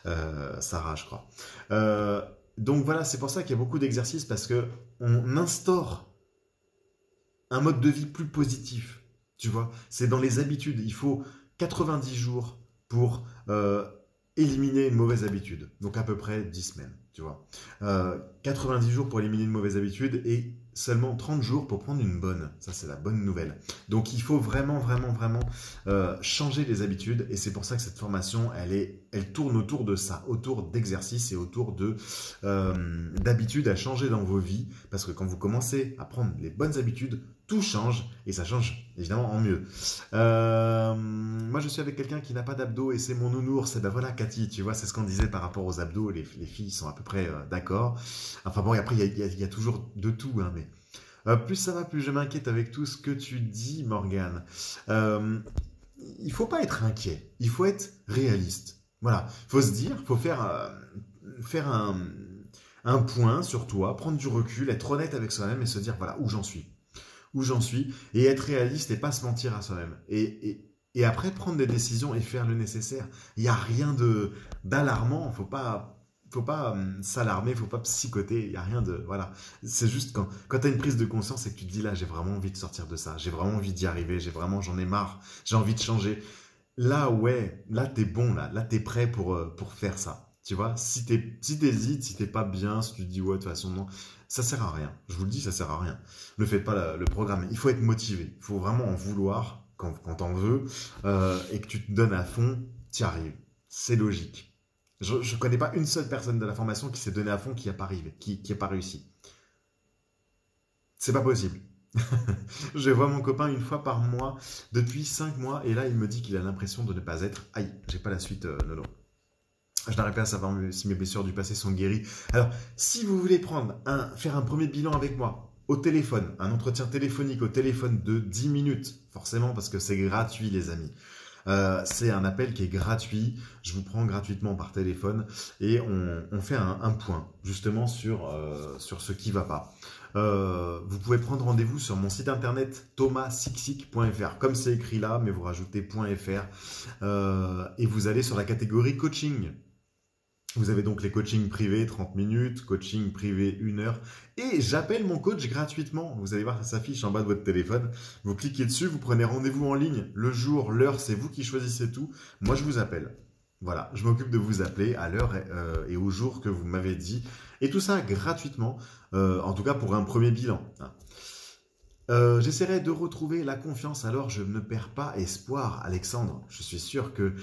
A: Sarah, je crois. Euh, donc voilà, c'est pour ça qu'il y a beaucoup d'exercices parce que on instaure un mode de vie plus positif. Tu vois, c'est dans les habitudes. Il faut 90 jours pour éliminer une mauvaise habitude. Donc à peu près 10 semaines, tu vois. 90 jours pour éliminer une mauvaise habitude et seulement 30 jours pour prendre une bonne. Ça, c'est la bonne nouvelle. Donc il faut vraiment, vraiment, vraiment changer les habitudes. Et c'est pour ça que cette formation, elle tourne autour de ça, autour d'exercices et autour d'habitudes à changer dans vos vies. Parce que quand vous commencez à prendre les bonnes habitudes, tout change et ça change évidemment en mieux. Moi, je suis avec quelqu'un qui n'a pas d'abdos et c'est mon nounours. Et ben voilà, Cathy, tu vois, c'est ce qu'on disait par rapport aux abdos. Les filles sont à peu près d'accord. Enfin bon, et après, il y a toujours de tout, hein, mais plus ça va, plus je m'inquiète avec tout ce que tu dis, Morgane. Il faut pas être inquiet, il faut être réaliste. Voilà, faut se dire, faut faire un point sur toi, prendre du recul, être honnête avec soi-même et se dire, voilà, où j'en suis, et être réaliste et pas se mentir à soi-même. Et après, prendre des décisions et faire le nécessaire. Il n'y a rien d'alarmant, faut pas s'alarmer, faut pas psychoter, il n'y a rien de... Voilà. C'est juste quand tu as une prise de conscience et que tu te dis là, j'ai vraiment envie de sortir de ça, j'ai vraiment envie d'y arriver, j'en ai marre, j'ai envie de changer. Là, ouais, là, t'es bon, là, t'es prêt pour faire ça. Tu vois, si t'hésites, si t'es pas bien, si tu te dis ouais, de toute façon, non, ça sert à rien. Je vous le dis, ça sert à rien. Ne faites pas le programme. Il faut être motivé. Il faut vraiment en vouloir quand t'en veux et que tu te donnes à fond, t'y arrives. C'est logique. Je connais pas une seule personne de la formation qui s'est donné à fond qui a pas arrivé, qui a pas réussi. C'est pas possible. Je vois mon copain une fois par mois depuis 5 mois et là il me dit qu'il a l'impression de ne pas être. Aïe, j'ai pas la suite, Nolo. Je n'arrive pas à savoir si mes blessures du passé sont guéries. Alors, si vous voulez faire un premier bilan avec moi, au téléphone, un entretien téléphonique au téléphone de 10 minutes, forcément parce que c'est gratuit les amis. C'est un appel qui est gratuit, je vous prends gratuitement par téléphone et on fait un point justement sur ce qui ne va pas. Vous pouvez prendre rendez-vous sur mon site internet thomassixic.fr, comme c'est écrit là, mais vous rajoutez .fr et vous allez sur la catégorie coaching. Vous avez donc les coachings privés 30 minutes, coaching privé 1 heure, et j'appelle mon coach gratuitement. Vous allez voir, ça s'affiche en bas de votre téléphone. Vous cliquez dessus, vous prenez rendez-vous en ligne. Le jour, l'heure, c'est vous qui choisissez tout. Moi, je vous appelle. Voilà, je m'occupe de vous appeler à l'heure et au jour que vous m'avez dit. Et tout ça gratuitement, en tout cas pour un premier bilan, hein. J'essaierai de retrouver la confiance, alors je ne perds pas espoir, Alexandre. Je suis sûr que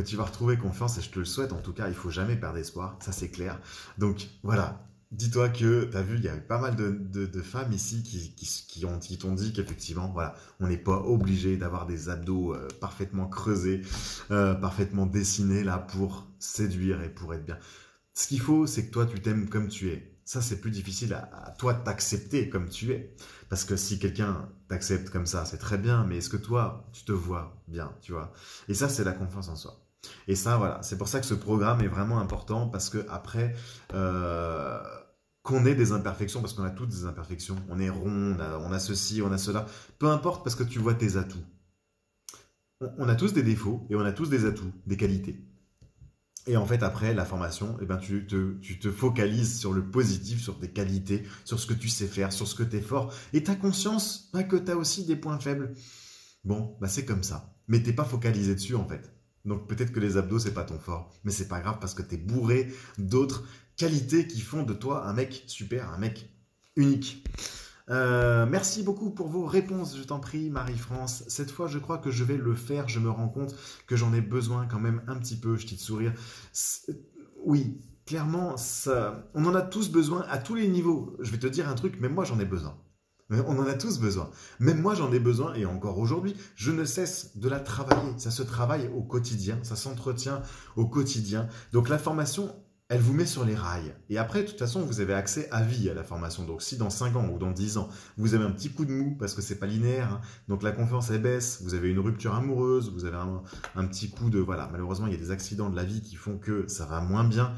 A: tu vas retrouver confiance et je te le souhaite. En tout cas, il faut jamais perdre espoir, ça c'est clair. Donc voilà, dis-toi que tu as vu, il y a eu pas mal de femmes ici qui t'ont dit qu'effectivement, voilà, on n'est pas obligé d'avoir des abdos parfaitement creusés, parfaitement dessinés là pour séduire et pour être bien. Ce qu'il faut, c'est que toi, tu t'aimes comme tu es. Ça, c'est plus difficile à toi de t'accepter comme tu es. Parce que si quelqu'un t'accepte comme ça, c'est très bien, mais est-ce que toi, tu te vois bien, tu vois? Et ça, c'est la confiance en soi. Et ça, voilà, c'est pour ça que ce programme est vraiment important, parce que après, euh, qu'on ait des imperfections, parce qu'on a toutes des imperfections, on est rond, on a ceci, on a cela, peu importe, parce que tu vois tes atouts. on a tous des défauts et on a tous des atouts, des qualités. Et en fait, après la formation, eh ben, tu te focalises sur le positif, sur tes qualités, sur ce que tu sais faire, sur ce que tu es fort. Et tu as conscience bah, que tu as aussi des points faibles. Bon, bah c'est comme ça. Mais t'es pas focalisé dessus en fait. Donc peut-être que les abdos c'est pas ton fort, mais c'est pas grave parce que t'es bourré d'autres qualités qui font de toi un mec super, un mec unique. Merci beaucoup pour vos réponses, je t'en prie, Marie-France. Cette fois, je crois que je vais le faire. Je me rends compte que j'en ai besoin quand même un petit peu. Je t'ai de sourire. Oui, clairement, ça, on en a tous besoin à tous les niveaux. Je vais te dire un truc, même moi j'en ai besoin. Mais on en a tous besoin. Même moi, j'en ai besoin, et encore aujourd'hui, je ne cesse de la travailler. Ça se travaille au quotidien, ça s'entretient au quotidien. Donc la formation, elle vous met sur les rails. Et après, de toute façon, vous avez accès à vie à la formation. Donc si dans 5 ans ou dans 10 ans, vous avez un petit coup de mou, parce que c'est pas linéaire, hein, donc la confiance, elle baisse, vous avez une rupture amoureuse, vous avez un petit coup de... Voilà, malheureusement, il y a des accidents de la vie qui font que ça va moins bien.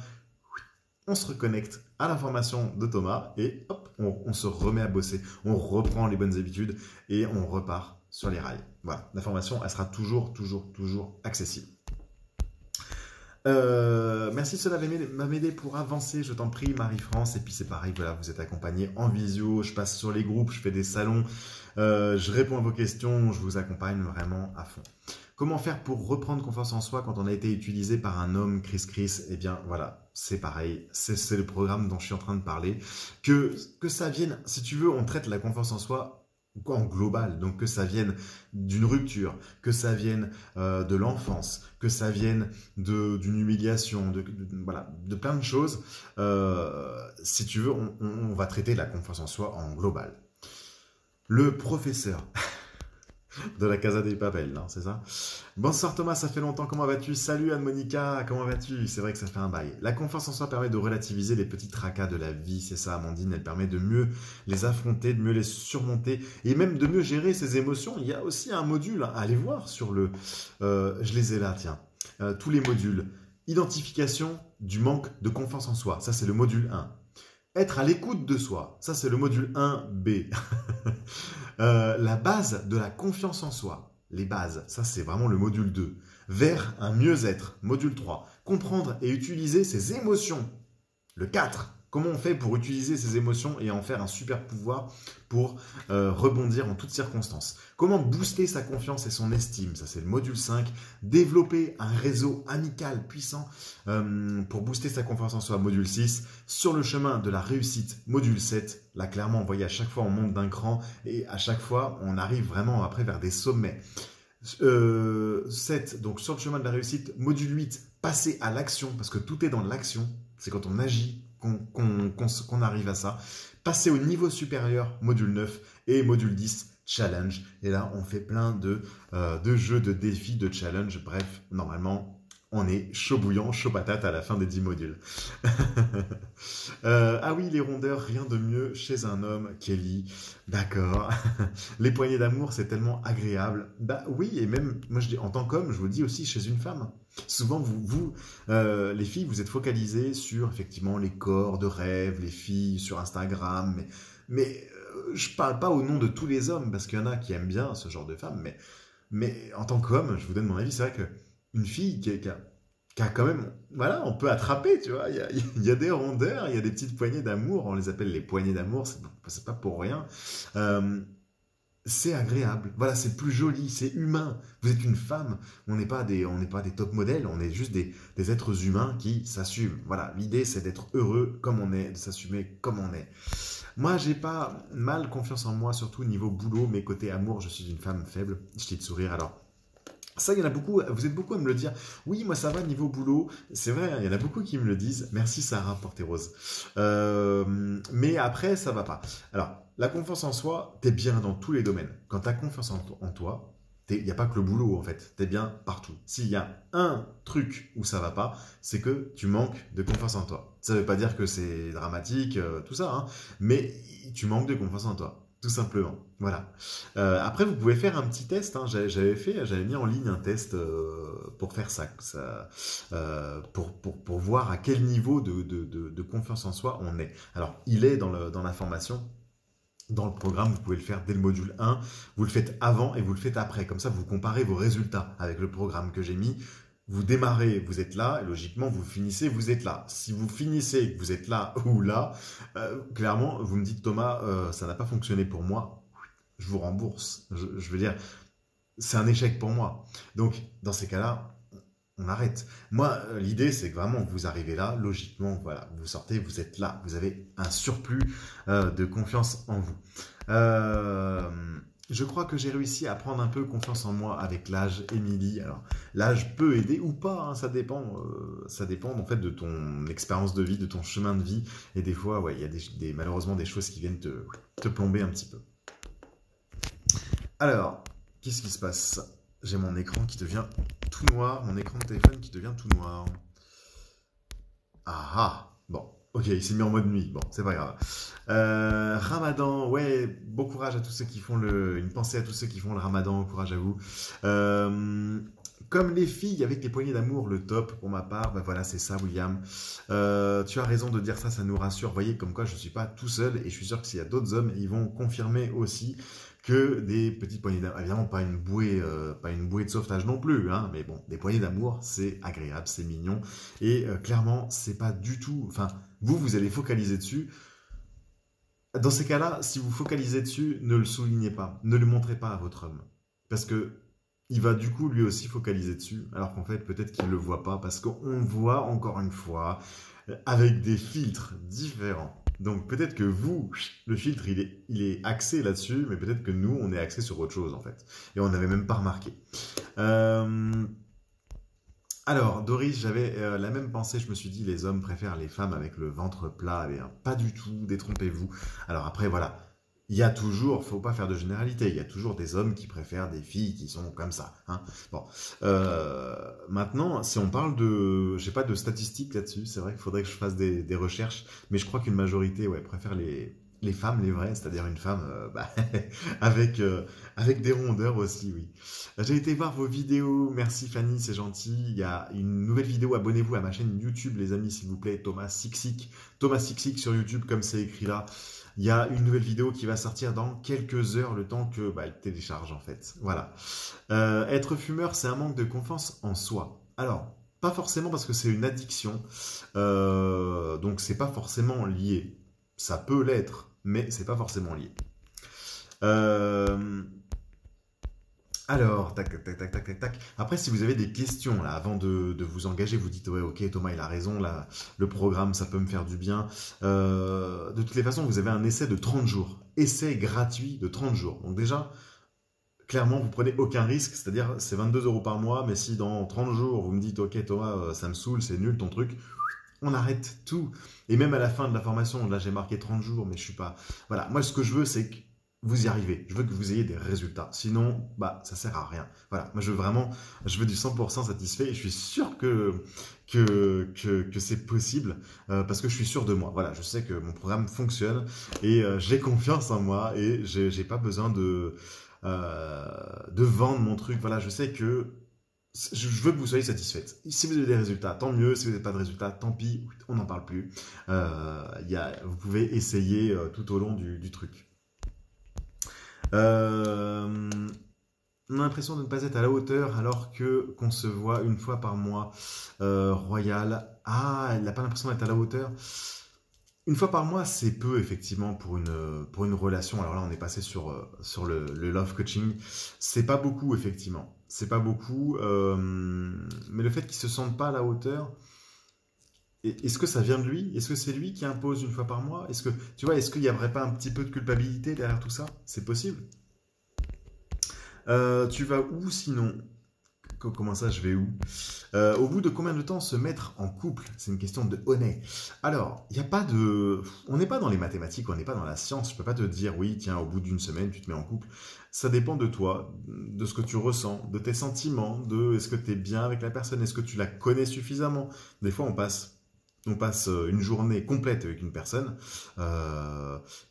A: On se reconnecte à la formation de Thomas et hop, on se remet à bosser. On reprend les bonnes habitudes et on repart sur les rails. Voilà, la formation, elle sera toujours, toujours, toujours accessible. Merci, cela va m'aider pour avancer, je t'en prie, Marie-France. Et puis c'est pareil, voilà, vous êtes accompagné en visio, je passe sur les groupes, je fais des salons, je réponds à vos questions, je vous accompagne vraiment à fond. Comment faire pour reprendre confiance en soi quand on a été utilisé par un homme, Chris? Eh bien, voilà, c'est pareil. C'est le programme dont je suis en train de parler. Que ça vienne, si tu veux, on traite la confiance en soi en global. Donc, que ça vienne d'une rupture, que ça vienne de l'enfance, que ça vienne d'une humiliation, voilà, de plein de choses. Si tu veux, on va traiter la confiance en soi en global. Le professeur de la Casa des Papel, non, c'est ça? Bonsoir Thomas, ça fait longtemps, comment vas-tu? Salut Anne-Monica, comment vas-tu? C'est vrai que ça fait un bail. La confiance en soi permet de relativiser les petits tracas de la vie, c'est ça Amandine, elle permet de mieux les affronter, de mieux les surmonter et même de mieux gérer ses émotions. Il y a aussi un module à aller voir sur le... je les ai là, tiens. Tous les modules. Identification du manque de confiance en soi, ça c'est le module 1. Être à l'écoute de soi, ça c'est le module 1B. La base de la confiance en soi, les bases, ça c'est vraiment le module 2. Vers un mieux-être, module 3. Comprendre et utiliser ses émotions, le 4. Comment on fait pour utiliser ses émotions et en faire un super pouvoir pour rebondir en toutes circonstances? Comment booster sa confiance et son estime? Ça, c'est le module 5. Développer un réseau amical puissant pour booster sa confiance en soi, module 6. Sur le chemin de la réussite, module 7. Là, clairement, vous voyez, à chaque fois, on monte d'un cran et à chaque fois, on arrive vraiment après vers des sommets. 7, donc sur le chemin de la réussite, module 8, passer à l'action, parce que tout est dans l'action, c'est quand on agit qu'on arrive à ça. Passer au niveau supérieur, module 9, et module 10, challenge. Et là, on fait plein de jeux, de défis, de challenge. Bref, normalement, on est chaud bouillant, chaud patate à la fin des 10 modules. Ah oui, les rondeurs, rien de mieux chez un homme, Kelly. D'accord. Les poignées d'amour, c'est tellement agréable. Bah oui, et même, moi je dis, en tant qu'homme, je vous dis aussi chez une femme. Souvent, les filles, vous êtes focalisées sur effectivement les corps de rêve, les filles sur Instagram, mais je parle pas au nom de tous les hommes, parce qu'il y en a qui aiment bien ce genre de femmes, mais en tant qu'homme, je vous donne mon avis, c'est vrai que une fille qui a quand même, voilà, on peut attraper, tu vois, il y a des rondeurs, il y a des petites poignées d'amour, on les appelle les poignées d'amour, c'est pas pour rien. Euh, c'est agréable, voilà, c'est plus joli, c'est humain. Vous êtes une femme, on n'est pas des top modèles, on est juste des êtres humains qui s'assument. Voilà, l'idée c'est d'être heureux comme on est, de s'assumer comme on est. Moi, j'ai pas mal confiance en moi, surtout niveau boulot, mais côté amour, je suis une femme faible. Je t'ai de sourire alors. Ça, il y en a beaucoup, vous êtes beaucoup à me le dire. Oui, moi ça va niveau boulot. C'est vrai, il y en a beaucoup qui me le disent. Merci Sarah Porterose. Mais après, ça va pas. Alors, la confiance en soi, t'es bien dans tous les domaines. Quand t'as confiance en toi, il n'y a pas que le boulot en fait. T'es bien partout. S'il y a un truc où ça va pas, c'est que tu manques de confiance en toi. Ça veut pas dire que c'est dramatique, tout ça, hein, mais tu manques de confiance en toi. Tout simplement. Voilà. Après, vous pouvez faire un petit test, hein. J'avais mis en ligne un test pour faire ça pour voir à quel niveau de confiance en soi on est. Alors, il est dans la formation. Dans le programme, vous pouvez le faire dès le module 1, vous le faites avant et vous le faites après. Comme ça, vous comparez vos résultats avec le programme que j'ai mis. Vous démarrez, vous êtes là, et logiquement, vous finissez, vous êtes là. Si vous finissez et que vous êtes là ou là, clairement, vous me dites, Thomas, ça n'a pas fonctionné pour moi, je vous rembourse. Je veux dire, c'est un échec pour moi. Donc, dans ces cas-là, on arrête. Moi, l'idée, c'est que vraiment, vous arrivez là, logiquement, voilà, vous sortez, vous êtes là, vous avez un surplus de confiance en vous. Euh, je crois que j'ai réussi à prendre un peu confiance en moi avec l'âge, Émilie. Alors, l'âge peut aider ou pas, hein, ça dépend en fait de ton expérience de vie, de ton chemin de vie. Et des fois, ouais, il y a malheureusement des choses qui viennent te plomber un petit peu. Alors, qu'est-ce qui se passe? J'ai mon écran qui devient tout noir, mon écran de téléphone qui devient tout noir. Ah ah, bon, ok, il s'est mis en mode nuit, bon, c'est pas grave. Ramadan, ouais, bon courage à tous ceux qui font une pensée à tous ceux qui font le Ramadan, courage à vous. Euh, Comme les filles avec les poignées d'amour, le top pour ma part, bah voilà, c'est ça, William. Tu as raison de dire ça, ça nous rassure. Vous voyez, comme quoi je ne suis pas tout seul et je suis sûr que s'il y a d'autres hommes, ils vont confirmer aussi que des petites poignées d'amour. Évidemment, pas une bouée de sauvetage non plus, hein, mais bon, des poignées d'amour, c'est agréable, c'est mignon. Et clairement, c'est pas du tout. Enfin, vous allez focaliser dessus. Dans ces cas-là, si vous focalisez dessus, ne le soulignez pas, ne le montrez pas à votre homme. Parce que il va du coup lui aussi focaliser dessus, alors qu'en fait, peut-être qu'il ne le voit pas, parce qu'on voit encore une fois avec des filtres différents. Donc peut-être que vous, le filtre, il est axé là-dessus, mais peut-être que nous, on est axé sur autre chose en fait. Et on n'avait même pas remarqué. Euh, alors, Doris, j'avais la même pensée. Je me suis dit, les hommes préfèrent les femmes avec le ventre plat. Eh bien, pas du tout, détrompez-vous. Alors après, voilà. Il y a toujours, faut pas faire de généralité, il y a toujours des hommes qui préfèrent des filles qui sont comme ça. Hein. Bon, maintenant, si on parle de, j'ai pas de statistiques là-dessus, c'est vrai qu'il faudrait que je fasse des recherches, mais je crois qu'une majorité, ouais, préfère les femmes, les vraies, c'est-à-dire une femme bah, avec, avec des rondeurs aussi, oui. J'ai été voir vos vidéos, merci Fanny, c'est gentil. Il y a une nouvelle vidéo, abonnez-vous à ma chaîne YouTube, les amis, s'il vous plaît, Thomas Sixic sur YouTube, comme c'est écrit là. Il y a une nouvelle vidéo qui va sortir dans quelques heures, le temps que bah, elle télécharge en fait. Voilà. Être fumeur, c'est un manque de confiance en soi. Alors, pas forcément parce que c'est une addiction, donc c'est pas forcément lié. Ça peut l'être, mais c'est pas forcément lié. Euh, alors, tac, tac, tac, tac, tac, tac, tac. Après, si vous avez des questions là, avant de vous engager, vous dites ouais, ok, Thomas, il a raison, là, le programme, ça peut me faire du bien. De toutes les façons, vous avez un essai de 30 jours, essai gratuit de 30 jours. Donc déjà, clairement, vous prenez aucun risque, c'est-à-dire c'est 22 € par mois, mais si dans 30 jours vous me dites ok, Thomas, ça me saoule, c'est nul ton truc, on arrête tout. Et même à la fin de la formation, là j'ai marqué 30 jours, mais je suis pas. Voilà, moi ce que je veux, c'est que vous y arrivez. Je veux que vous ayez des résultats. Sinon, bah, ça sert à rien. Voilà, moi je veux vraiment, je veux du 100% satisfait et je suis sûr que c'est possible parce que je suis sûr de moi. Voilà, je sais que mon programme fonctionne et j'ai confiance en moi et j'ai pas besoin de vendre mon truc. Voilà, je sais que je veux que vous soyez satisfaite. Si vous avez des résultats, tant mieux. Si vous n'avez pas de résultats, tant pis, on n'en parle plus. Vous pouvez essayer tout au long du truc. Euh, on a l'impression de ne pas être à la hauteur alors que qu'on se voit une fois par mois. Royal. Ah, elle n'a pas l'impression d'être à la hauteur. Une fois par mois, c'est peu effectivement pour une relation. Alors là, on est passé sur le love coaching. C'est pas beaucoup effectivement. C'est pas beaucoup. Mais le fait qu'il se sente pas à la hauteur, est-ce que ça vient de lui? Est-ce que c'est lui qui impose une fois par mois? Est-ce que tu vois, est-ce qu'il n'y aurait pas un petit peu de culpabilité derrière tout ça? C'est possible. Tu vas où sinon? Comment ça, je vais où? Au bout de combien de temps se mettre en couple? C'est une question de honnête. Alors, il n'y a pas de... On n'est pas dans les mathématiques, on n'est pas dans la science. Je peux pas te dire, oui, tiens, au bout d'une semaine, tu te mets en couple. Ça dépend de toi, de ce que tu ressens, de tes sentiments, de est-ce que tu es bien avec la personne, est-ce que tu la connais suffisamment. Des fois, on passe une journée complète avec une personne,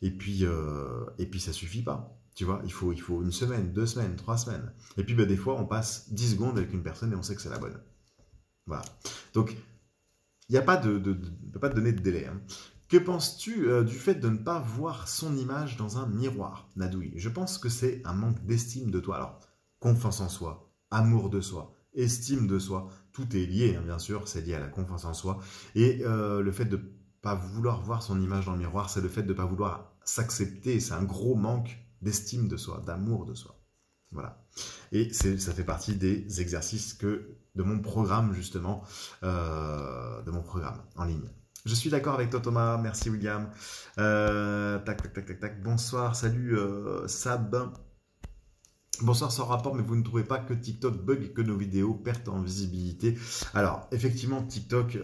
A: et puis ça suffit pas. Tu vois, il faut une semaine, 2 semaines, 3 semaines. Et puis bah, des fois, on passe 10 secondes avec une personne et on sait que c'est la bonne. Voilà. Donc, il n'y a pas de, peut pas te donner de délai. Hein. Que penses-tu du fait de ne pas voir son image dans un miroir, Nadouille? Je pense que c'est un manque d'estime de toi. Alors, confiance en soi, amour de soi, estime de soi, tout est lié, hein, bien sûr, c'est lié à la confiance en soi. Et le fait de pas vouloir voir son image dans le miroir, c'est le fait de ne pas vouloir s'accepter. C'est un gros manque d'estime de soi, d'amour de soi. Voilà. Et ça fait partie des exercices de mon programme, justement, de mon programme en ligne. Je suis d'accord avec toi, Thomas. Merci, William. Tac, tac, tac, tac, tac. Bonsoir, salut, Sab. Bonsoir, sans rapport, mais vous ne trouvez pas que TikTok bug et que nos vidéos perdent en visibilité? Alors, effectivement, TikTok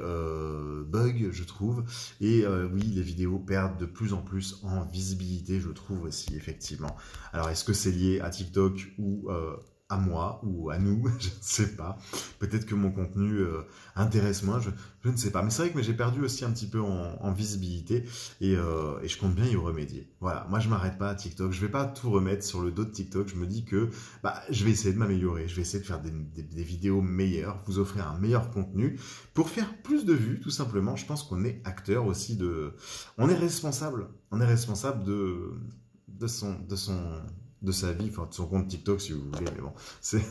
A: bug, je trouve. Et oui, les vidéos perdent de plus en plus en visibilité, je trouve aussi, effectivement. Alors, est-ce que c'est lié à TikTok ou à moi ou à nous? Je ne sais pas. Peut-être que mon contenu intéresse moins, je ne sais pas. Mais c'est vrai que j'ai perdu aussi un petit peu en visibilité et je compte bien y remédier. Voilà, moi je m'arrête pas à TikTok, je vais pas tout remettre sur le dos de TikTok, je me dis que je vais essayer de m'améliorer, je vais essayer de faire des vidéos meilleures, vous offrir un meilleur contenu pour faire plus de vues, tout simplement. Je pense qu'on est acteur aussi on est responsable de sa vie, enfin de son compte TikTok si vous voulez, mais bon, c'est...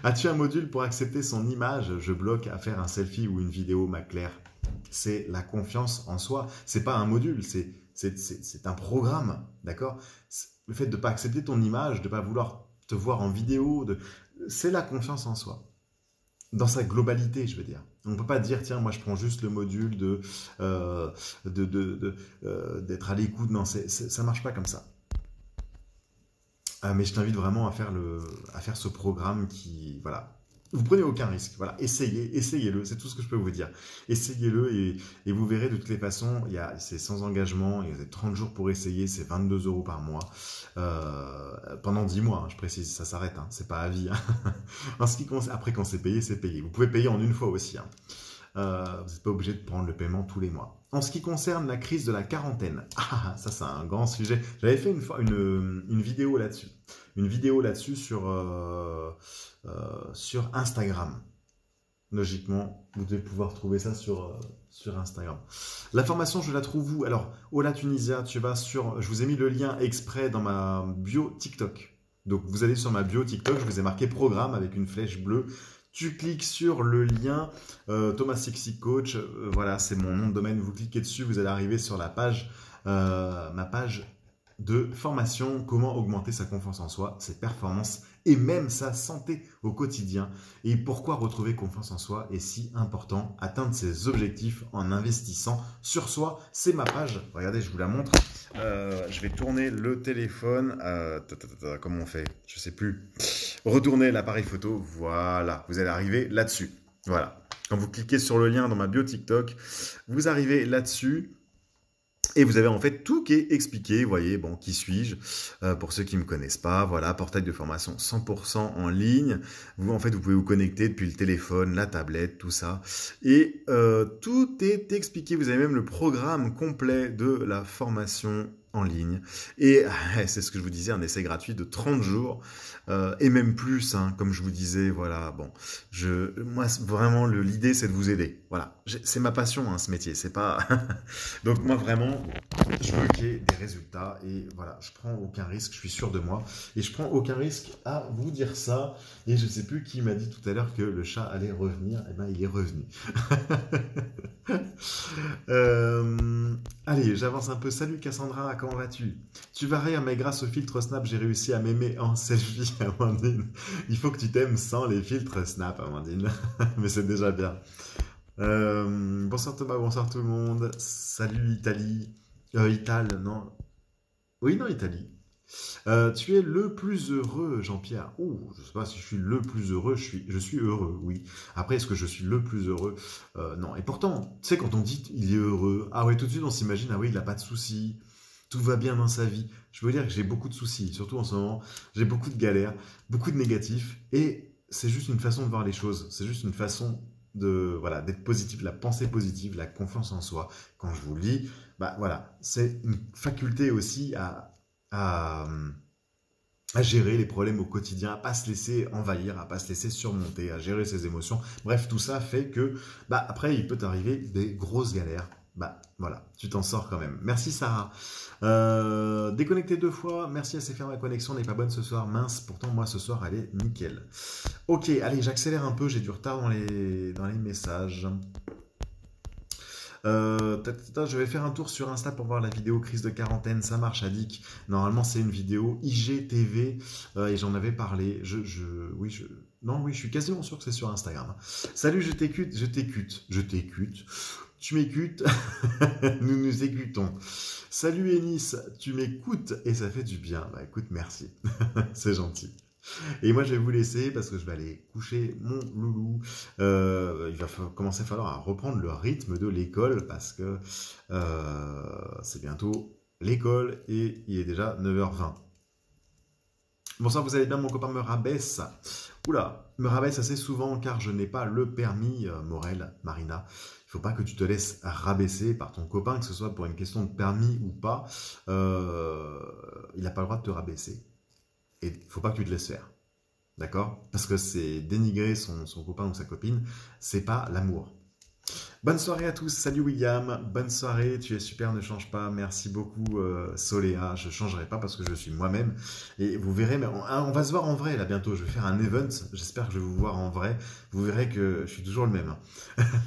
A: As-tu un module pour accepter son image? Je bloque à faire un selfie ou une vidéo, ma Claire. C'est la confiance en soi. C'est pas un module, c'est un programme, d'accord? Le fait de ne pas accepter ton image, de ne pas vouloir te voir en vidéo, c'est la confiance en soi. Dans sa globalité, je veux dire. On ne peut pas dire, tiens, moi je prends juste le module d'être à l'écoute. Non, ça ne marche pas comme ça. Mais je t'invite vraiment à faire ce programme qui, voilà. Vous prenez aucun risque, voilà. Essayez-le, c'est tout ce que je peux vous dire. Essayez-le et vous verrez de toutes les façons, c'est sans engagement, il y a 30 jours pour essayer, c'est 22 € par mois. Pendant 10 mois, hein, je précise, ça s'arrête, hein, c'est pas à vie. Hein. Après, quand c'est payé, c'est payé. Vous pouvez payer en une fois aussi. Hein. Vous n'êtes pas obligé de prendre le paiement tous les mois. En ce qui concerne la crise de la quarantaine, ça c'est un grand sujet. J'avais fait une fois une vidéo là-dessus. Une vidéo là-dessus sur Instagram. Logiquement, vous devez pouvoir trouver ça sur Instagram. La formation, je la trouve où? Alors, Ola Tunisia, tu vas sur... Je vous ai mis le lien exprès dans ma bio TikTok. Donc, vous allez sur ma bio TikTok, je vous ai marqué programme avec une flèche bleue. Tu cliques sur le lien Thomas Sexy Coach, voilà, c'est mon nom de domaine. Vous cliquez dessus, vous allez arriver sur la page, ma page de formation, comment augmenter sa confiance en soi, ses performances et même sa santé au quotidien. Et pourquoi retrouver confiance en soi est si important, atteindre ses objectifs en investissant sur soi. C'est ma page, regardez, je vous la montre. Je vais tourner le téléphone. Comment on fait? Je sais plus. Retournez l'appareil photo. Voilà, vous allez arriver là-dessus. Voilà. Quand vous cliquez sur le lien dans ma bio TikTok, vous arrivez là-dessus. Et vous avez en fait tout qui est expliqué, vous voyez, bon, qui suis-je, pour ceux qui ne me connaissent pas, voilà, portail de formation 100% en ligne, vous en fait vous pouvez vous connecter depuis le téléphone, la tablette, tout ça, et tout est expliqué, vous avez même le programme complet de la formation en ligne, et c'est ce que je vous disais, un essai gratuit de 30 jours, et même plus, hein, comme je vous disais, voilà, bon, moi vraiment l'idée c'est de vous aider, voilà, c'est ma passion, hein, ce métier, c'est pas... Donc moi vraiment, je veux qu'il y ait des résultats et voilà, je prends aucun risque, je suis sûr de moi et je prends aucun risque à vous dire ça. Et je ne sais plus qui m'a dit tout à l'heure que le chat allait revenir, et ben il est revenu. Allez, j'avance un peu. Salut Cassandra, comment vas-tu? Tu vas rire, mais grâce au filtre Snap, j'ai réussi à m'aimer en selfie, Amandine. Il faut que tu t'aimes sans les filtres Snap, Amandine. Mais c'est déjà bien. Bonsoir Thomas, bonsoir tout le monde. Salut Italie. Non. Oui, non, Italie. Tu es le plus heureux, Jean-Pierre. Oh, je sais pas si je suis le plus heureux, je suis heureux, oui. Après, est-ce que je suis le plus heureux? Non. Et pourtant, tu sais, quand on dit il est heureux, ah ouais, tout de suite on s'imagine, ah oui, il n'a pas de soucis, tout va bien dans sa vie. Je veux dire que j'ai beaucoup de soucis, surtout en ce moment, j'ai beaucoup de galères, beaucoup de négatifs, et c'est juste une façon de voir les choses, c'est juste une façon voilà, d'être positif, la pensée positive, la confiance en soi. Quand je vous le dis, voilà, c'est une faculté aussi à, à gérer les problèmes au quotidien, à pas se laisser envahir, à pas se laisser surmonter, à gérer ses émotions. Bref, tout ça fait que, après, il peut arriver des grosses galères. Bah, voilà, tu t'en sors quand même. Merci Sarah. Déconnecté 2 fois, merci à SFR, ma connexion n'est pas bonne ce soir. Mince, pourtant moi ce soir elle est nickel. Ok, allez, j'accélère un peu, j'ai du retard dans les messages. Je vais faire un tour sur Insta pour voir la vidéo crise de quarantaine. Ça marche, Adik. Normalement, c'est une vidéo IGTV et j'en avais parlé. Non, oui, je suis quasiment sûr que c'est sur Instagram. Salut, je t'écute, je t'écute, je t'écute. Tu m'écoutes, nous nous écoutons. Salut Ennis, tu m'écoutes et ça fait du bien. Bah écoute, merci, c'est gentil. Et moi, je vais vous laisser parce que je vais aller coucher mon loulou. Il va commencer à falloir à reprendre le rythme de l'école parce que c'est bientôt l'école et il est déjà 9h20. Bonsoir, vous allez bien, mon copain me rabaisse. Oula, me rabaisse assez souvent car je n'ai pas le permis, Morel, Marina. Il ne faut pas que tu te laisses rabaisser par ton copain, que ce soit pour une question de permis ou pas. Il n'a pas le droit de te rabaisser. Et il ne faut pas que tu te laisses faire. D'accord? Parce que c'est dénigrer son copain ou sa copine, c'est pas l'amour. Bonne soirée à tous, salut William, bonne soirée, tu es super, ne change pas, merci beaucoup Soléa, je changerai pas parce que je suis moi-même et vous verrez, mais on va se voir en vrai là bientôt, je vais faire un event, j'espère que je vais vous voir en vrai, vous verrez que je suis toujours le même,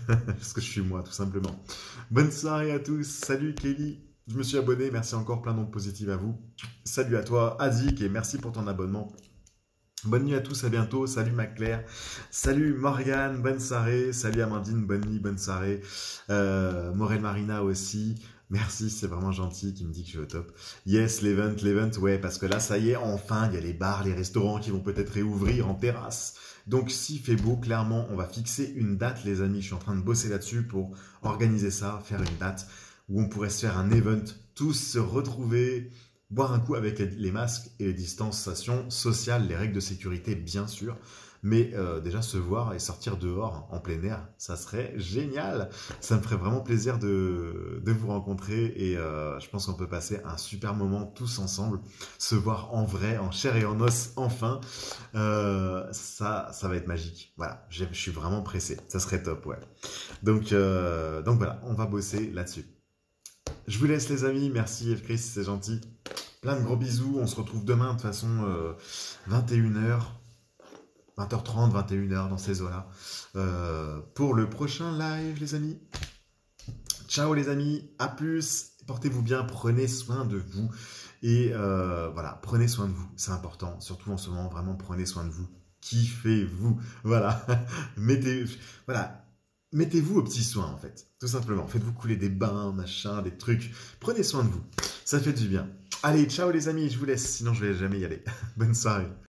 A: parce que je suis moi tout simplement. Bonne soirée à tous, salut Kelly, je me suis abonné, merci encore, plein d'ondes positives à vous, salut à toi Azik et merci pour ton abonnement. Bonne nuit à tous, à bientôt. Salut Maclaire. Salut Morgane, bonne soirée. Salut Amandine, bonne nuit, bonne soirée. Morel Marina aussi. Merci, c'est vraiment gentil qui me dit que je suis au top. Yes, l'event, ouais, parce que là, ça y est, enfin, il y a les bars, les restaurants qui vont peut-être réouvrir en terrasse. Donc, s'il fait beau, clairement, on va fixer une date, les amis. Je suis en train de bosser là-dessus pour organiser ça, faire une date où on pourrait se faire un event, tous se retrouver, boire un coup avec les masques et les distanciations sociales, les règles de sécurité bien sûr, mais déjà se voir et sortir dehors en plein air, ça serait génial. Ça me ferait vraiment plaisir de vous rencontrer et je pense qu'on peut passer un super moment tous ensemble, se voir en vrai, en chair et en os enfin. Ça va être magique. Voilà, je suis vraiment pressé. Ça serait top, ouais. Donc voilà, on va bosser là-dessus. Je vous laisse les amis, merci Chris, c'est gentil. Plein de gros bisous, on se retrouve demain de toute façon 21h, 20h30, 21h dans ces eaux-là pour le prochain live les amis. Ciao les amis, à plus, portez-vous bien, prenez soin de vous et voilà, prenez soin de vous, c'est important, surtout en ce moment, vraiment prenez soin de vous, kiffez-vous, voilà, mettez-vous aux petits soins en fait, tout simplement, faites-vous couler des bains, machin, des trucs, prenez soin de vous, ça fait du bien. Allez, ciao les amis, je vous laisse, sinon je vais jamais y aller. Bonne soirée.